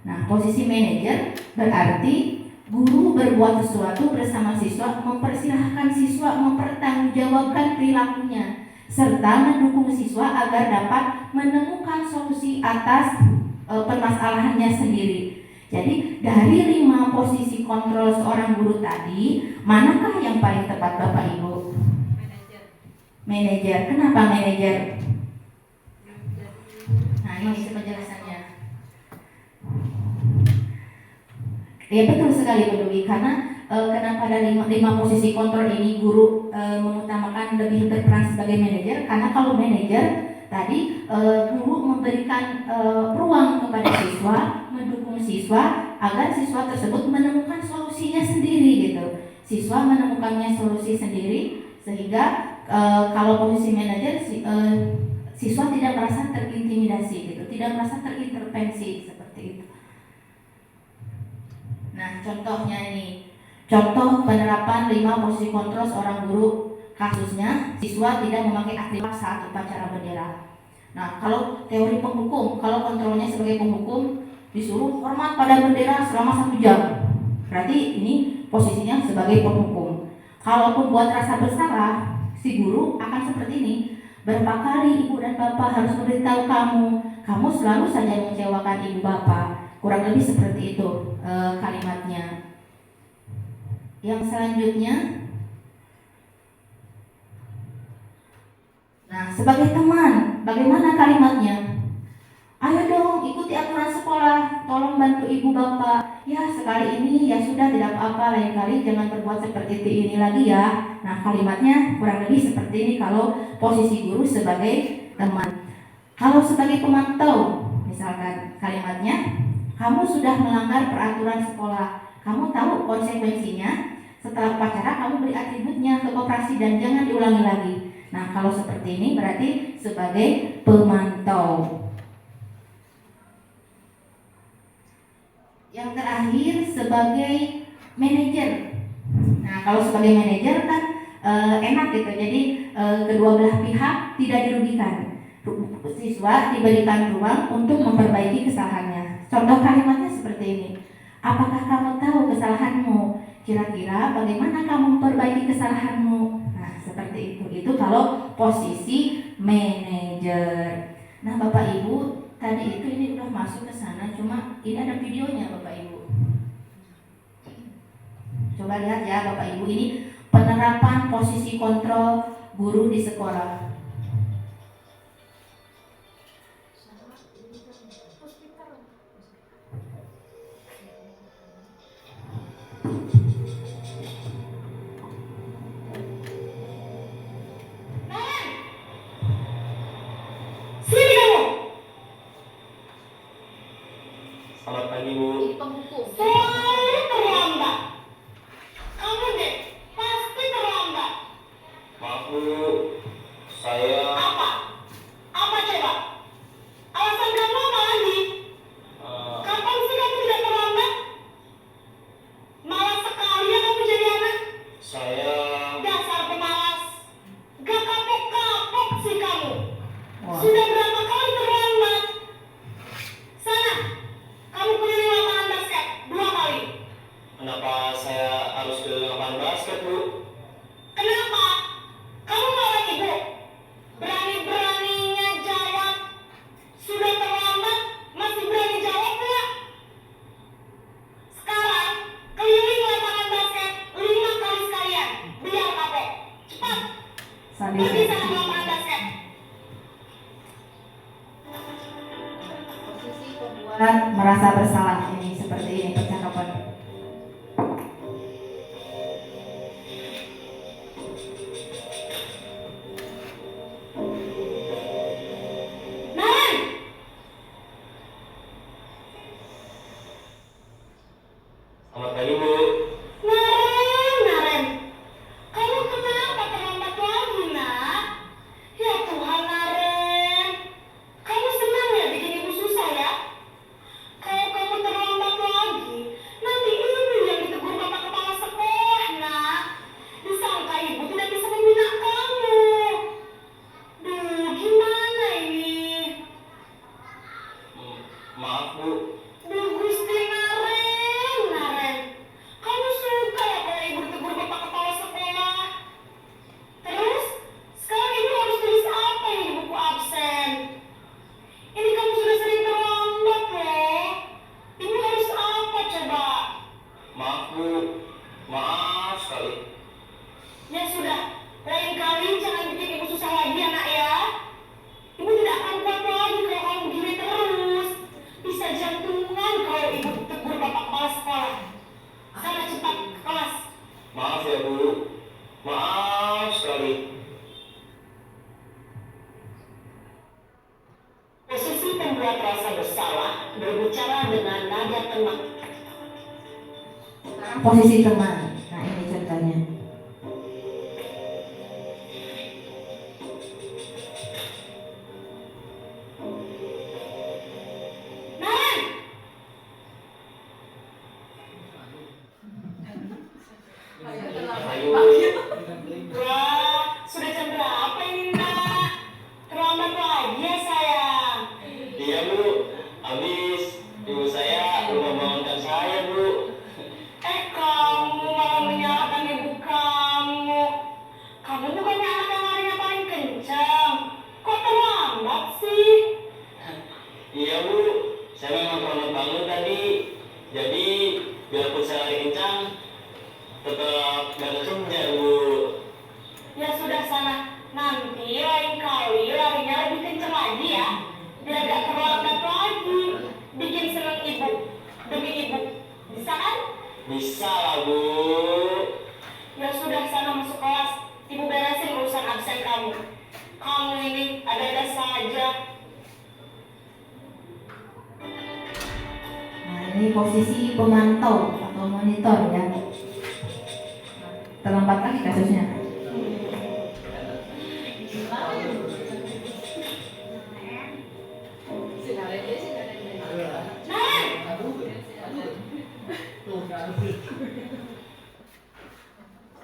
F: Nah, posisi manajer berarti guru berbuat sesuatu bersama siswa, mempersilahkan siswa mempertanggungjawabkan perilakunya serta mendukung siswa agar dapat menemukan solusi atas permasalahannya sendiri. Jadi dari 5 posisi kontrol seorang guru tadi, manakah yang paling tepat Bapak Ibu? Manajer. Kenapa manajer? Nah, ini penjelasannya. Ya betul sekali Bu Dewi, karena kenapa dari 5 posisi kontrol ini guru mengutamakan lebih berperan sebagai manajer? Karena kalau manajer tadi guru memberikan ruang kepada siswa, mendukung siswa agar siswa tersebut menemukan solusinya sendiri gitu. Siswa menemukannya solusi sendiri sehingga kalau posisi manajer siswa tidak merasa terintimidasi gitu, tidak merasa terintervensi seperti itu. Nah, contohnya ini, contoh penerapan 5 posisi kontrol seorang guru. Kasusnya, siswa tidak memakai aktivitas saat upacara bendera. Nah, kalau teori penghukum, kalau kontrolnya sebagai penghukum disuruh hormat pada bendera selama 1 jam. Berarti ini posisinya sebagai penghukum.
H: Kalaupun buat rasa bersalah, si guru akan seperti ini. Berapa kali ibu dan bapak harus memberitahu kamu, kamu selalu saja mengecewakan ibu bapak. Kurang lebih seperti itu kalimatnya. Yang selanjutnya, nah sebagai teman, bagaimana kalimatnya? Ayo dong ikuti aturan sekolah, tolong bantu ibu bapak. Ya sekali ini ya sudah, tidak apa-apa, lain kali jangan berbuat seperti ini lagi ya. Nah kalimatnya kurang lebih seperti ini kalau posisi guru sebagai teman. Kalau sebagai pemantau, misalkan kalimatnya, kamu sudah melanggar peraturan sekolah, kamu tahu konsekuensinya. Setelah upacara kamu beri atributnya ke koperasi dan jangan diulangi lagi. Nah kalau seperti ini berarti sebagai pemantau. Yang terakhir sebagai manajer. Nah kalau sebagai manajer kan enak gitu, jadi kedua belah pihak tidak dirugikan. Siswa diberikan ruang untuk memperbaiki kesalahannya. Contoh kalimatnya seperti ini. Apakah kamu tahu kesalahanmu? Kira-kira bagaimana kamu memperbaiki kesalahanmu? Nah seperti itu. Itu kalau posisi manajer. Nah Bapak Ibu, tadi itu ini udah masuk ke sana, cuma ini ada videonya Bapak Ibu. Coba lihat ya Bapak Ibu, ini penerapan posisi kontrol guru di sekolah.
I: Selamat pagi Bu.
B: Ini penghukum.
J: Selalu terlambat. Kamu deh pasti terlambat.
I: Maaf Bu, saya
J: Apa? Apa coba? Alasan kamu apa lagi? Kapan sih kamu tidak terlambat? Malas sekali ya kamu jadi anak.
I: saya
J: Dasar pemalas. Gak kapok-kapok sih kamu.
H: Wah.
J: Sudah berapa kali terlambat? Sana, kamu keliling lapangan basket 2 kali.
I: kenapa saya harus ke lapangan basket Bu?
J: Kenapa? Kamu malah ibu. Berani-beraninya jawab. Sudah terlambat, masih berani jawab nggak? Sekarang, keliling lapangan basket 5 kali sekalian. Biar kapok. Cepat, pergi sana ke lapangan basket.
B: Posisi pembuat
H: Dan merasa bersalah ini seperti ini percakapan.
J: Naren!
I: Selamat pagi Bu.
J: Naren! Kamu kenapa terlambat lagi, nak? Ya Tuhan, Naren. Kamu senang ya bikin ibu susah ya? Kalau kamu terlambat lagi, nanti ibu yang ditegur bapak kepala sekolah, nak. Disangka ibu tidak bisa membina kamu. Duh, gimana ini?
I: Maaf Bu.
J: Duh, Gusti Naren. Kamu suka ya kalau ibu ditegur bapak kepala sekolah? Terus, sekarang ibu harus tulis apa ini di buku absen? Ini kamu sudah sering terlambat loh. Ibu harus apa coba?
I: Maaf Bu. Maaf sekali.
J: Ya sudah, lain kali jangan bikin ibu susah lagi ya nak ya. Ibu tidak akan kuat lagi kalau kamu begini terus. Bisa jantungan kalau ibu tegur bapak kepala sekolah. Sana cepat ke kelas.
I: Maaf ya Bu. Maaf sekali.
J: Posisi pembuat rasa bersalah berbicara dengan nada tenang.
H: Posisi teman. Nah ini contohnya.
J: Naren!
I: Ayo.
J: Wah, sudah jam berapa ini nak? Terlambat lagi ya sayang.
I: Iya Bu. Habis ibu saya belum membangunkan saya Bu.
J: Kamu malah menyalahkan ibu kamu.
I: Bisa lah, Bu.
J: Ya sudah, sana masuk kelas. Ibu beresin urusan absen kamu. Kamu ini ada-ada saja.
H: Nah, ini posisi pemantau atau monitor ya. Terlambat lagi kasusnya.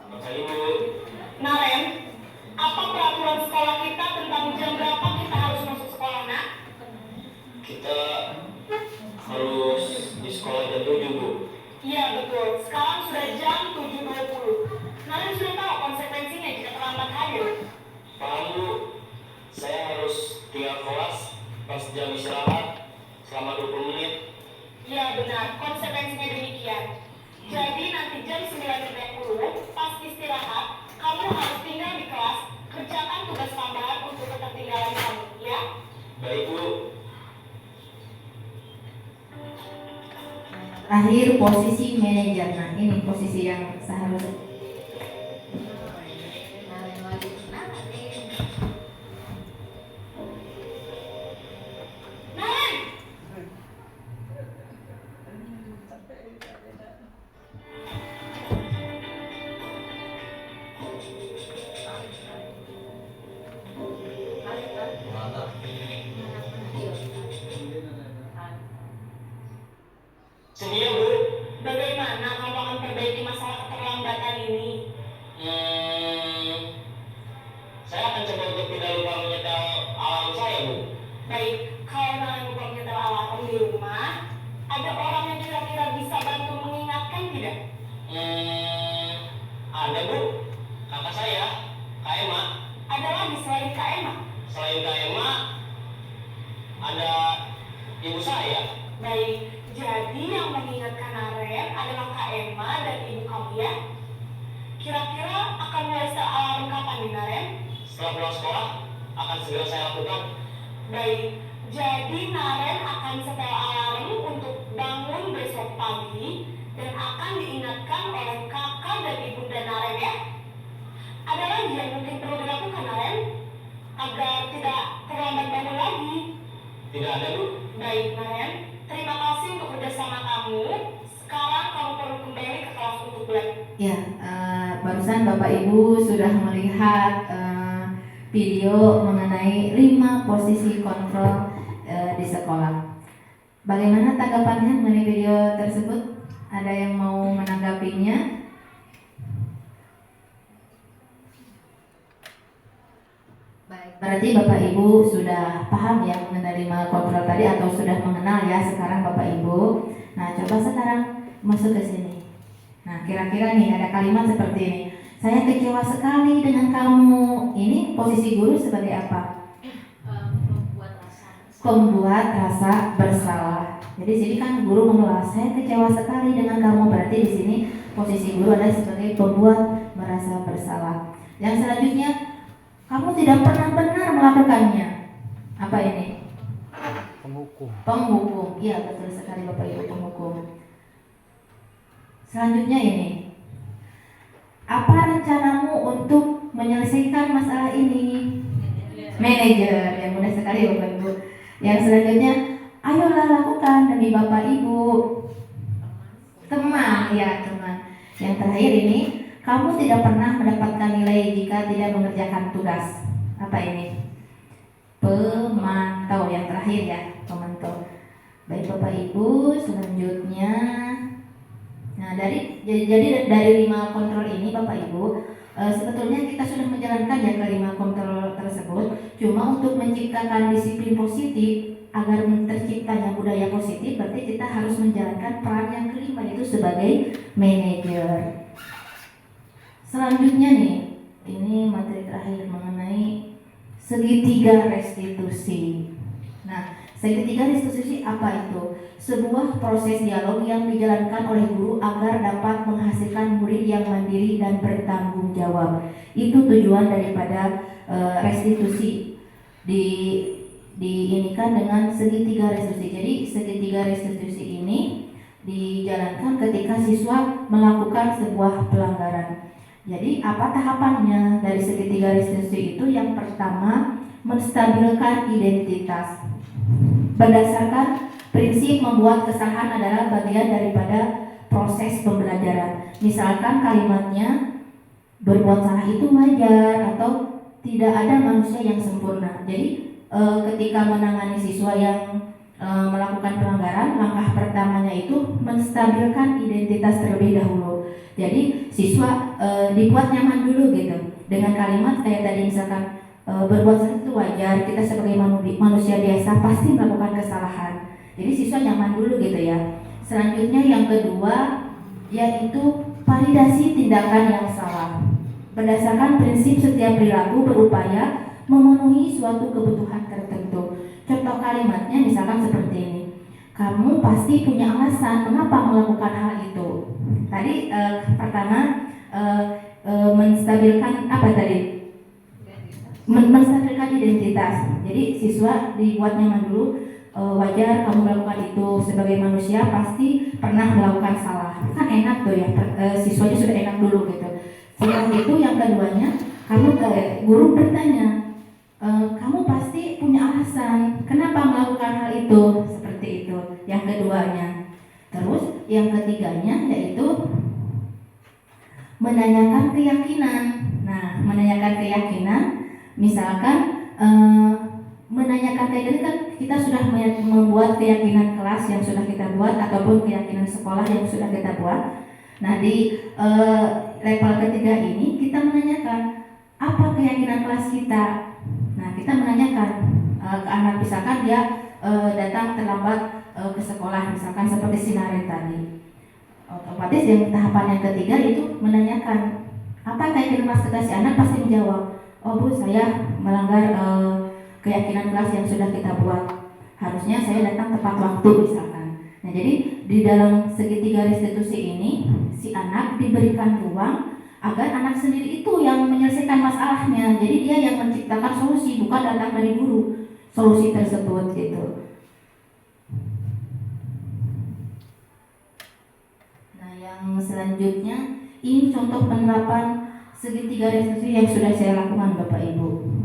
I: Maka Ibu,
J: Naren, apa peraturan sekolah kita tentang jam berapa kita harus masuk sekolah, nak?
I: kita harus di sekolah jam 7, Bu.
J: Iya, betul. Sekarang sudah jam 7.20. Naren sudah tahu konsekuensinya jika terlambat hadir.
I: Paham, Bu? Saya harus tinggal kelas pas jam istirahat selama 20 menit.
J: Iya, benar. Konsekuensinya demikian. Jadi nanti jam 9.30 pas istirahat, kamu harus tinggal di kelas, kerjakan tugas tambahan untuk ketertinggalan kamu, ya?
I: Baik, Bu.
H: Terakhir posisi manajer. Nah, ini posisi yang seharusnya.
I: Sedia, Bu.
J: Bagaimana kamu akan perbaiki masalah keterlambatan ini?
I: Saya akan coba untuk tidak lupa menyetel alarm saya, Bu.
J: Baik, kalau Naren lupa menyetel alarm di rumah, ada orang yang kira-kira bisa bantu mengingatkan tidak?
I: Ada, Bu. Kakak saya, Kak Emma.
J: Ada lagi selain Kak Emma?
I: Selain Kak Emma, ada ibu saya.
J: Baik, jadi yang mengingatkan Naren adalah Kak Emma dan ibu kamu, ya? Kira-kira akan mulai setel alarm kapan nih, Naren?
I: Setelah pulang sekolah, akan segera saya lakukan.
J: Baik, jadi Naren akan setel alarm untuk bangun besok pagi dan akan diingatkan oleh kakak dan ibunda Naren, ya? Ada lagi yang mungkin perlu dilakukan, Naren? Agar tidak terlambat bangun lagi.
I: Tidak ada, Bu.
J: Baik, Naren. Terima kasih untuk kerjasama kamu. Sekarang kamu perlu kembali ke kelas untuk belajar.
H: Ya, barusan Bapak Ibu sudah melihat video mengenai 5 posisi kontrol di sekolah. Bagaimana tanggapannya mengenai video tersebut? Ada yang mau menanggapinya? Baik, berarti Bapak Ibu sudah paham ya mengenai 5 kontrol tadi atau sudah mengenal ya sekarang Bapak Ibu. Nah, coba sekarang masuk ke sini. Nah, kira-kira nih ada kalimat seperti ini. Saya kecewa sekali dengan kamu. Ini posisi guru sebagai apa? Pembuat rasa bersalah. Jadi sini kan guru mengelas, saya kecewa sekali dengan kamu. Berarti di sini posisi guru adalah sebagai pembuat merasa bersalah. Yang selanjutnya, kamu tidak pernah benar melakukannya. Apa ini?
E: Penghukum.
H: Penghukum. Iya, betul sekali Bapak Ibu, penghukum. Selanjutnya ini. Apa rencanamu untuk menyelesaikan masalah ini? Manajer. Yang mudah sekali Bapak Ibu. Yang selanjutnya, ayolah lakukan demi Bapak Ibu. Teman, ya teman. Yang terakhir ini, kamu tidak pernah mendapatkan nilai jika tidak mengerjakan tugas. Apa ini? Pemantau. Yang terakhir ya, pemantau. Baik Bapak Ibu, selanjutnya. Nah, jadi dari 5 kontrol ini Bapak Ibu, sebetulnya kita sudah menjalankan ya ke 5 kontrol tersebut. Cuma untuk menciptakan disiplin positif agar terciptanya budaya positif, berarti kita harus menjalankan peran yang kelima, yaitu sebagai manajer. Selanjutnya nih, ini materi terakhir mengenai segitiga restitusi. Nah, segitiga restitusi apa itu? Sebuah proses dialog yang dijalankan oleh guru agar dapat menghasilkan murid yang mandiri dan bertanggung jawab. Itu tujuan daripada restitusi. Diinikan dengan segitiga restitusi. Jadi segitiga restitusi ini dijalankan ketika siswa melakukan sebuah pelanggaran. Jadi apa tahapannya dari segitiga restitusi itu? Yang pertama, menstabilkan identitas. Berdasarkan prinsip membuat kesalahan adalah bagian daripada proses pembelajaran. Misalkan kalimatnya berbuat salah itu wajar atau tidak ada manusia yang sempurna. Jadi ketika menangani siswa yang melakukan pelanggaran, langkah pertamanya itu menstabilkan identitas terlebih dahulu. Jadi siswa dibuat nyaman dulu gitu dengan kalimat kayak tadi misalkan berbuat salah itu wajar, kita sebagai manusia biasa pasti melakukan kesalahan. Jadi siswa nyaman dulu gitu ya. Selanjutnya yang kedua yaitu validasi tindakan yang salah. Berdasarkan prinsip setiap perilaku berupaya memenuhi suatu kebutuhan tertentu. Contoh kalimatnya misalkan seperti ini. Kamu pasti punya alasan mengapa melakukan hal itu. Tadi pertama menstabilkan apa tadi? Menstabilkan identitas. Jadi siswa dibuat nyaman dulu. Wajar kamu melakukan itu, sebagai manusia pasti pernah melakukan salah. Kan enak tuh ya, siswanya sudah enak dulu gitu. Setelah itu yang keduanya, guru bertanya, kamu pasti punya alasan kenapa melakukan hal itu, seperti itu. Yang keduanya. Terus yang ketiganya yaitu menanyakan keyakinan. Nah, menanyakan keyakinan, misalkan menanyakan kayak kan kita sudah membuat keyakinan kelas yang sudah kita buat ataupun keyakinan sekolah yang sudah kita buat. Nah, di level ketiga ini kita menanyakan apa keyakinan kelas kita. Nah, kita menanyakan ke anak, misalkan dia datang terlambat ke sekolah, misalkan seperti Sinaren tadi. Otomatis yang tahapan yang ketiga itu menanyakan apa keyakinan kelas kita. Si anak pasti menjawab, oh Bu, saya melanggar keyakinan kelas yang sudah kita buat. Harusnya saya datang tepat waktu misalkan. Nah, jadi di dalam segitiga restitusi ini si anak diberikan ruang agar anak sendiri itu yang menyelesaikan masalahnya. Jadi dia yang menciptakan solusi, bukan datang dari guru solusi tersebut gitu. Nah, yang selanjutnya ini contoh penerapan segitiga restitusi yang sudah saya lakukan Bapak Ibu.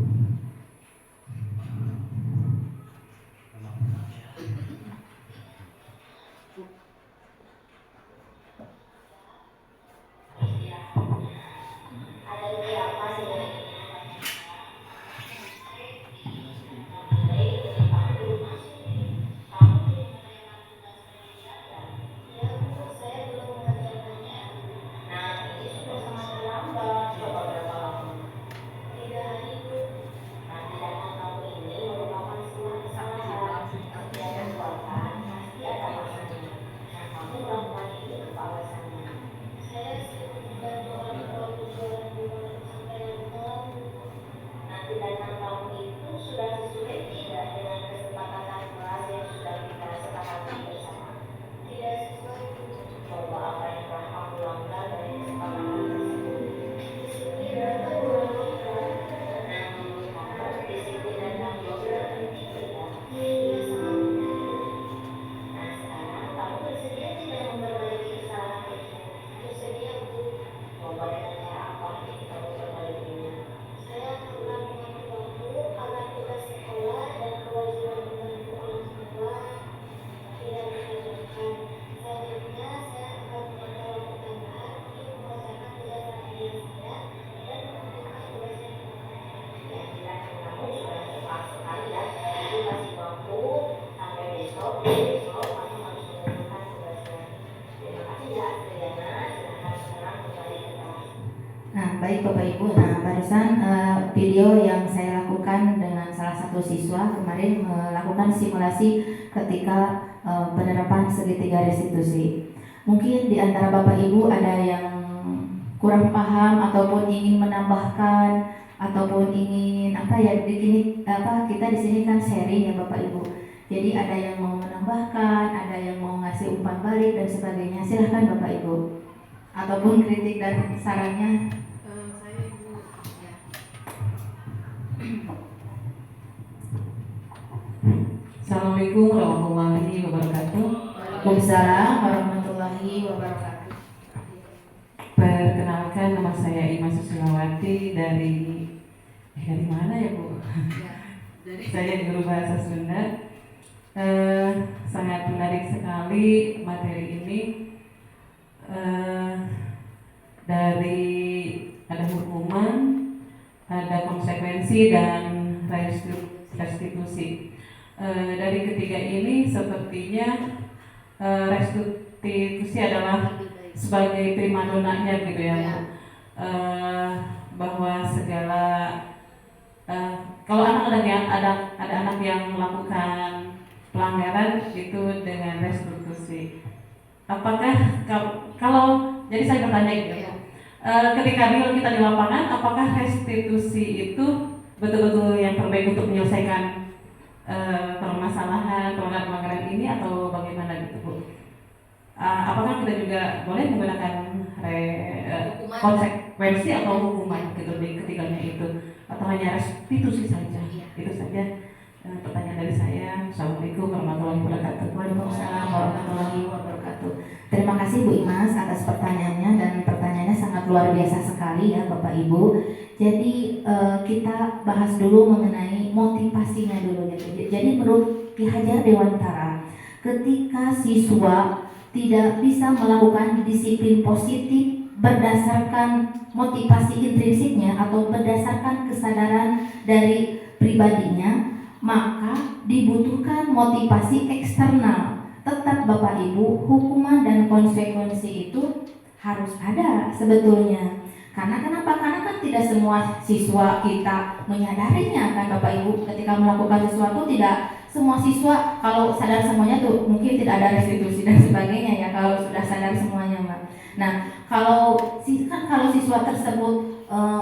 H: Baik Bapak Ibu, nah barusan video yang saya lakukan dengan salah satu siswa kemarin melakukan simulasi ketika penerapan segitiga restitusi. Mungkin di antara Bapak Ibu ada yang kurang paham ataupun ingin menambahkan ataupun ingin kita di sini kan sharing ya Bapak Ibu. Jadi ada yang mau menambahkan, ada yang mau ngasih umpan balik dan sebagainya. Silahkan Bapak Ibu. Ataupun kritik dan sarannya.
K: Assalamualaikum warahmatullahi wabarakatuh.
B: Waalaikumsalam warahmatullahi wabarakatuh.
F: Perkenalkan, nama saya Ima Susilawati dari mana ya Bu? Saya guru bahasa Sunda. Sangat menarik sekali materi ini. Dari ada hukuman, ada konsekuensi dan restitusi. Dari ketiga ini sepertinya restitusi adalah sebagai primadonanya gitu ya, Bu. Bahwa segala kalau ada anak yang melakukan pelanggaran itu dengan restitusi. Apakah kalau jadi saya bertanya gitu, ketika real kita di lapangan, apakah restitusi itu betul-betul yang terbaik untuk menyelesaikan permasalahan pelanggaran ini atau bagaimana gitu, Bu? Apakah kita juga boleh menggunakan konsekuensi atau hukuman gitu di ketiganya itu, atau hanya restitusi saja? Itu saja pertanyaan dari saya. Assalamualaikum warahmatullahi wabarakatuh.
B: Waalaikumsalam warahmatullahi wabarakatuh. Terima kasih Bu Imas atas pertanyaannya, dan pertanyaannya sangat luar biasa sekali ya Bapak Ibu. Jadi kita bahas dulu mengenai motivasinya dulu gitu. Jadi menurut Ki Hajar Dewantara, ketika siswa tidak bisa melakukan disiplin positif berdasarkan motivasi intrinsiknya atau berdasarkan kesadaran dari pribadinya, maka dibutuhkan motivasi eksternal. Tetap Bapak Ibu, hukuman dan konsekuensi itu harus ada sebetulnya. Karena kenapa? Karena kan tidak semua siswa kita menyadarinya kan Bapak Ibu. Ketika melakukan sesuatu, tidak semua siswa kalau sadar semuanya tuh mungkin tidak ada restitusi dan sebagainya ya, kalau sudah sadar semuanya Mbak. Nah, kalau siswa tersebut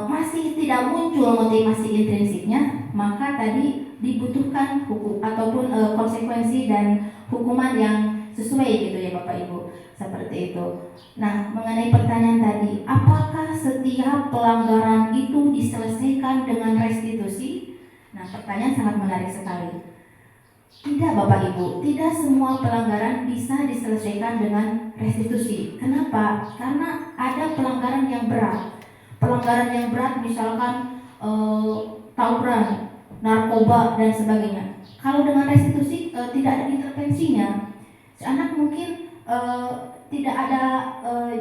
B: masih tidak muncul motivasi intrinsiknya, maka tadi dibutuhkan hukum ataupun konsekuensi dan hukuman yang sesuai gitu ya Bapak Ibu, seperti itu. Nah, mengenai pertanyaan tadi, apakah setiap pelanggaran itu diselesaikan dengan restitusi? Nah, pertanyaan sangat menarik sekali. Tidak Bapak Ibu, tidak semua pelanggaran bisa diselesaikan dengan restitusi. Kenapa? Karena ada pelanggaran yang berat. Pelanggaran yang berat misalkan tawuran, narkoba dan sebagainya. Kalau dengan restitusi tidak ada intervensinya, si anak mungkin tidak ada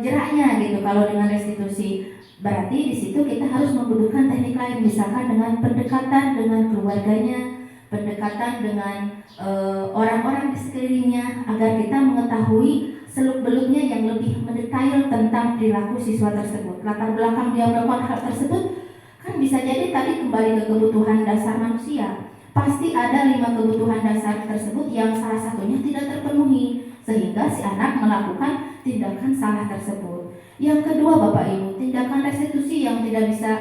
B: jeraknya gitu. Kalau dengan restitusi, berarti di situ kita harus membutuhkan teknik lain, misalkan dengan pendekatan dengan keluarganya, pendekatan dengan orang-orang di sekelilingnya, agar kita mengetahui seluk-beluknya yang lebih mendetail tentang perilaku siswa tersebut. Latar belakang dia melakukan hal tersebut kan bisa jadi tadi kembali ke kebutuhan dasar manusia. Pasti ada 5 kebutuhan dasar tersebut yang salah satunya tidak terpenuhi, sehingga si anak melakukan tindakan salah tersebut. Yang kedua Bapak Ibu, tindakan restitusi yang tidak bisa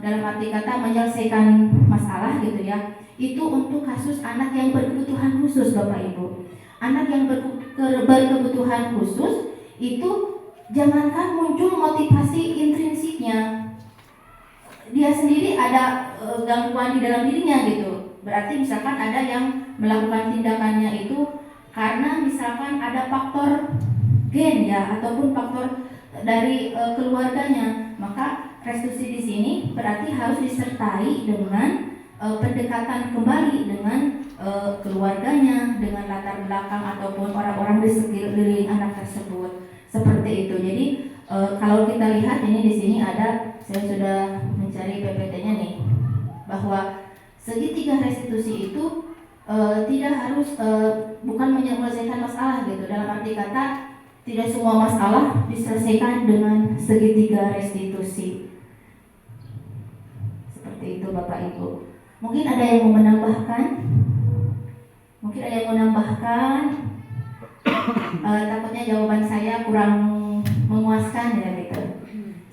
B: dalam arti kata menyelesaikan masalah gitu ya, itu untuk kasus anak yang berkebutuhan khusus Bapak Ibu. Anak yang berkebutuhan khusus itu jangankan muncul motivasi intrinsiknya, dia sendiri ada gangguan di dalam dirinya gitu. Berarti misalkan ada yang melakukan tindakannya itu karena misalkan ada faktor gen ya, ataupun faktor dari keluarganya, maka restitusi di sini berarti harus disertai dengan pendekatan kembali dengan keluarganya, dengan latar belakang ataupun orang-orang di sekeliling anak tersebut, seperti itu. Jadi kalau kita lihat ini di sini ada, saya sudah mencari PPT-nya nih, bahwa segitiga restitusi itu tidak harus bukan menyelesaikan masalah gitu. Dalam arti kata tidak semua masalah diselesaikan dengan segitiga restitusi. Seperti itu Bapak Ibu. Mungkin ada yang mau menambahkan? Takutnya jawaban saya kurang memuaskan ya gitu.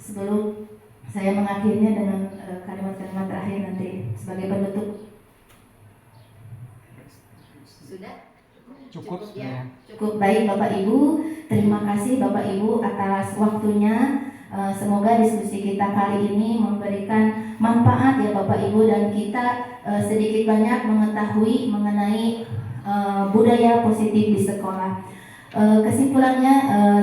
B: Sebelum saya mengakhirinya dengan kalimat-kalimat terakhir nanti sebagai penutup. Sudah?
E: Cukup
B: ya. Cukup. Baik Bapak Ibu, terima kasih Bapak Ibu atas waktunya. Semoga diskusi kita kali ini memberikan manfaat ya Bapak Ibu, dan kita sedikit banyak mengetahui mengenai budaya positif di sekolah.
H: Kesimpulannya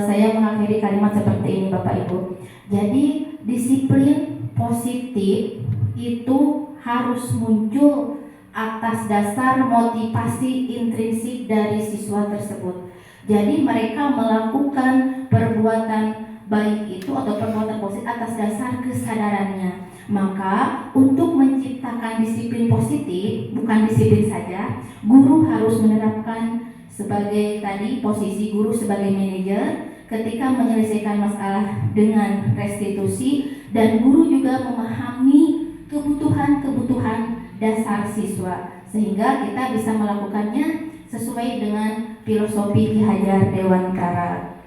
H: saya mengakhiri kalimat seperti ini Bapak Ibu. Jadi disiplin positif itu harus muncul atas dasar motivasi intrinsik dari siswa tersebut. Jadi mereka melakukan perbuatan baik itu atau perbuatan positif atas dasar kesadarannya. Maka untuk menciptakan disiplin positif, bukan disiplin saja, guru harus menerapkan sebagai tadi posisi guru sebagai manajer ketika menyelesaikan masalah dengan restitusi, dan guru juga memahami kebutuhan-kebutuhan dasar siswa sehingga kita bisa melakukannya sesuai dengan filosofi Ki Hajar Dewantara.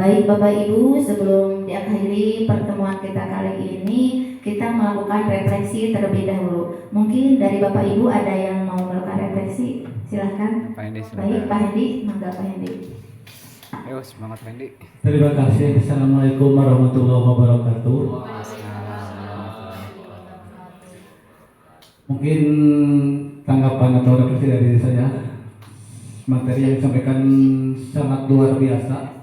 H: Baik Bapak Ibu, sebelum diakhiri pertemuan kita kali ini, kita melakukan refleksi terlebih dahulu. Mungkin dari Bapak Ibu ada yang mau melakukan refleksi, silahkan.
E: Pak Hendi, silakan.
H: Baik Pak Hendi, mangga Pak Hendi.
E: Ayo semangat Pak Hendi.
K: Terima kasih. Assalamualaikum warahmatullahi wabarakatuh. Mungkin tanggapan atau refleksi dari saya, materi yang disampaikan sangat luar biasa.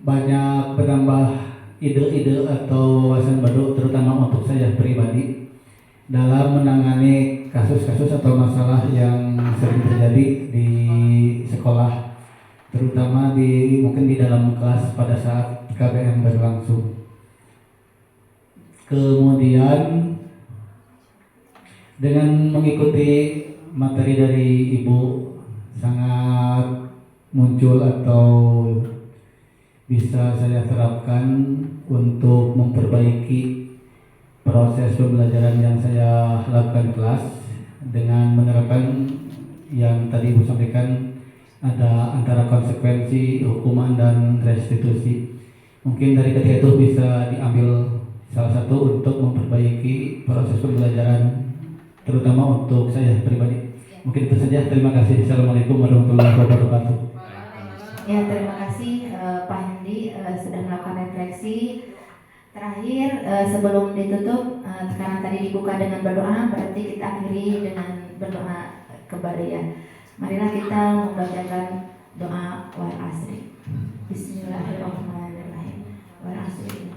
K: Banyak penambah ide-ide atau wawasan baru, terutama untuk saya pribadi dalam menangani kasus-kasus atau masalah yang sering terjadi di sekolah, terutama mungkin di dalam kelas pada saat KBM berlangsung. Kemudian dengan mengikuti materi dari Ibu, sangat muncul atau bisa saya terapkan untuk memperbaiki proses pembelajaran yang saya lakukan kelas dengan menerapkan yang tadi Ibu sampaikan, ada antara konsekuensi, hukuman, dan restitusi. Mungkin dari ketiga itu bisa diambil salah satu untuk memperbaiki proses pembelajaran, terutama untuk saya pribadi. Mungkin itu saja. Terima kasih. Assalamualaikum warahmatullahi wabarakatuh.
H: Ya, terima kasih Pak Hendi sudah melakukan refleksi. Terakhir sebelum ditutup, karena tadi dibuka dengan berdoa, berarti kita akhiri dengan berdoa kembali ya. Marilah kita membacakan doa wal asri. Bismillahirrahmanirrahim. Wal asri.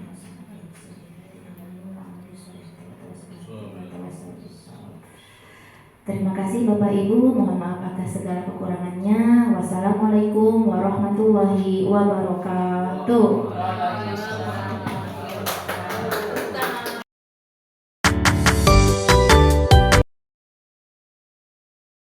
H: Terima kasih Bapak Ibu, mohon maaf atas segala kekurangannya. Wassalamualaikum warahmatullahi wabarakatuh.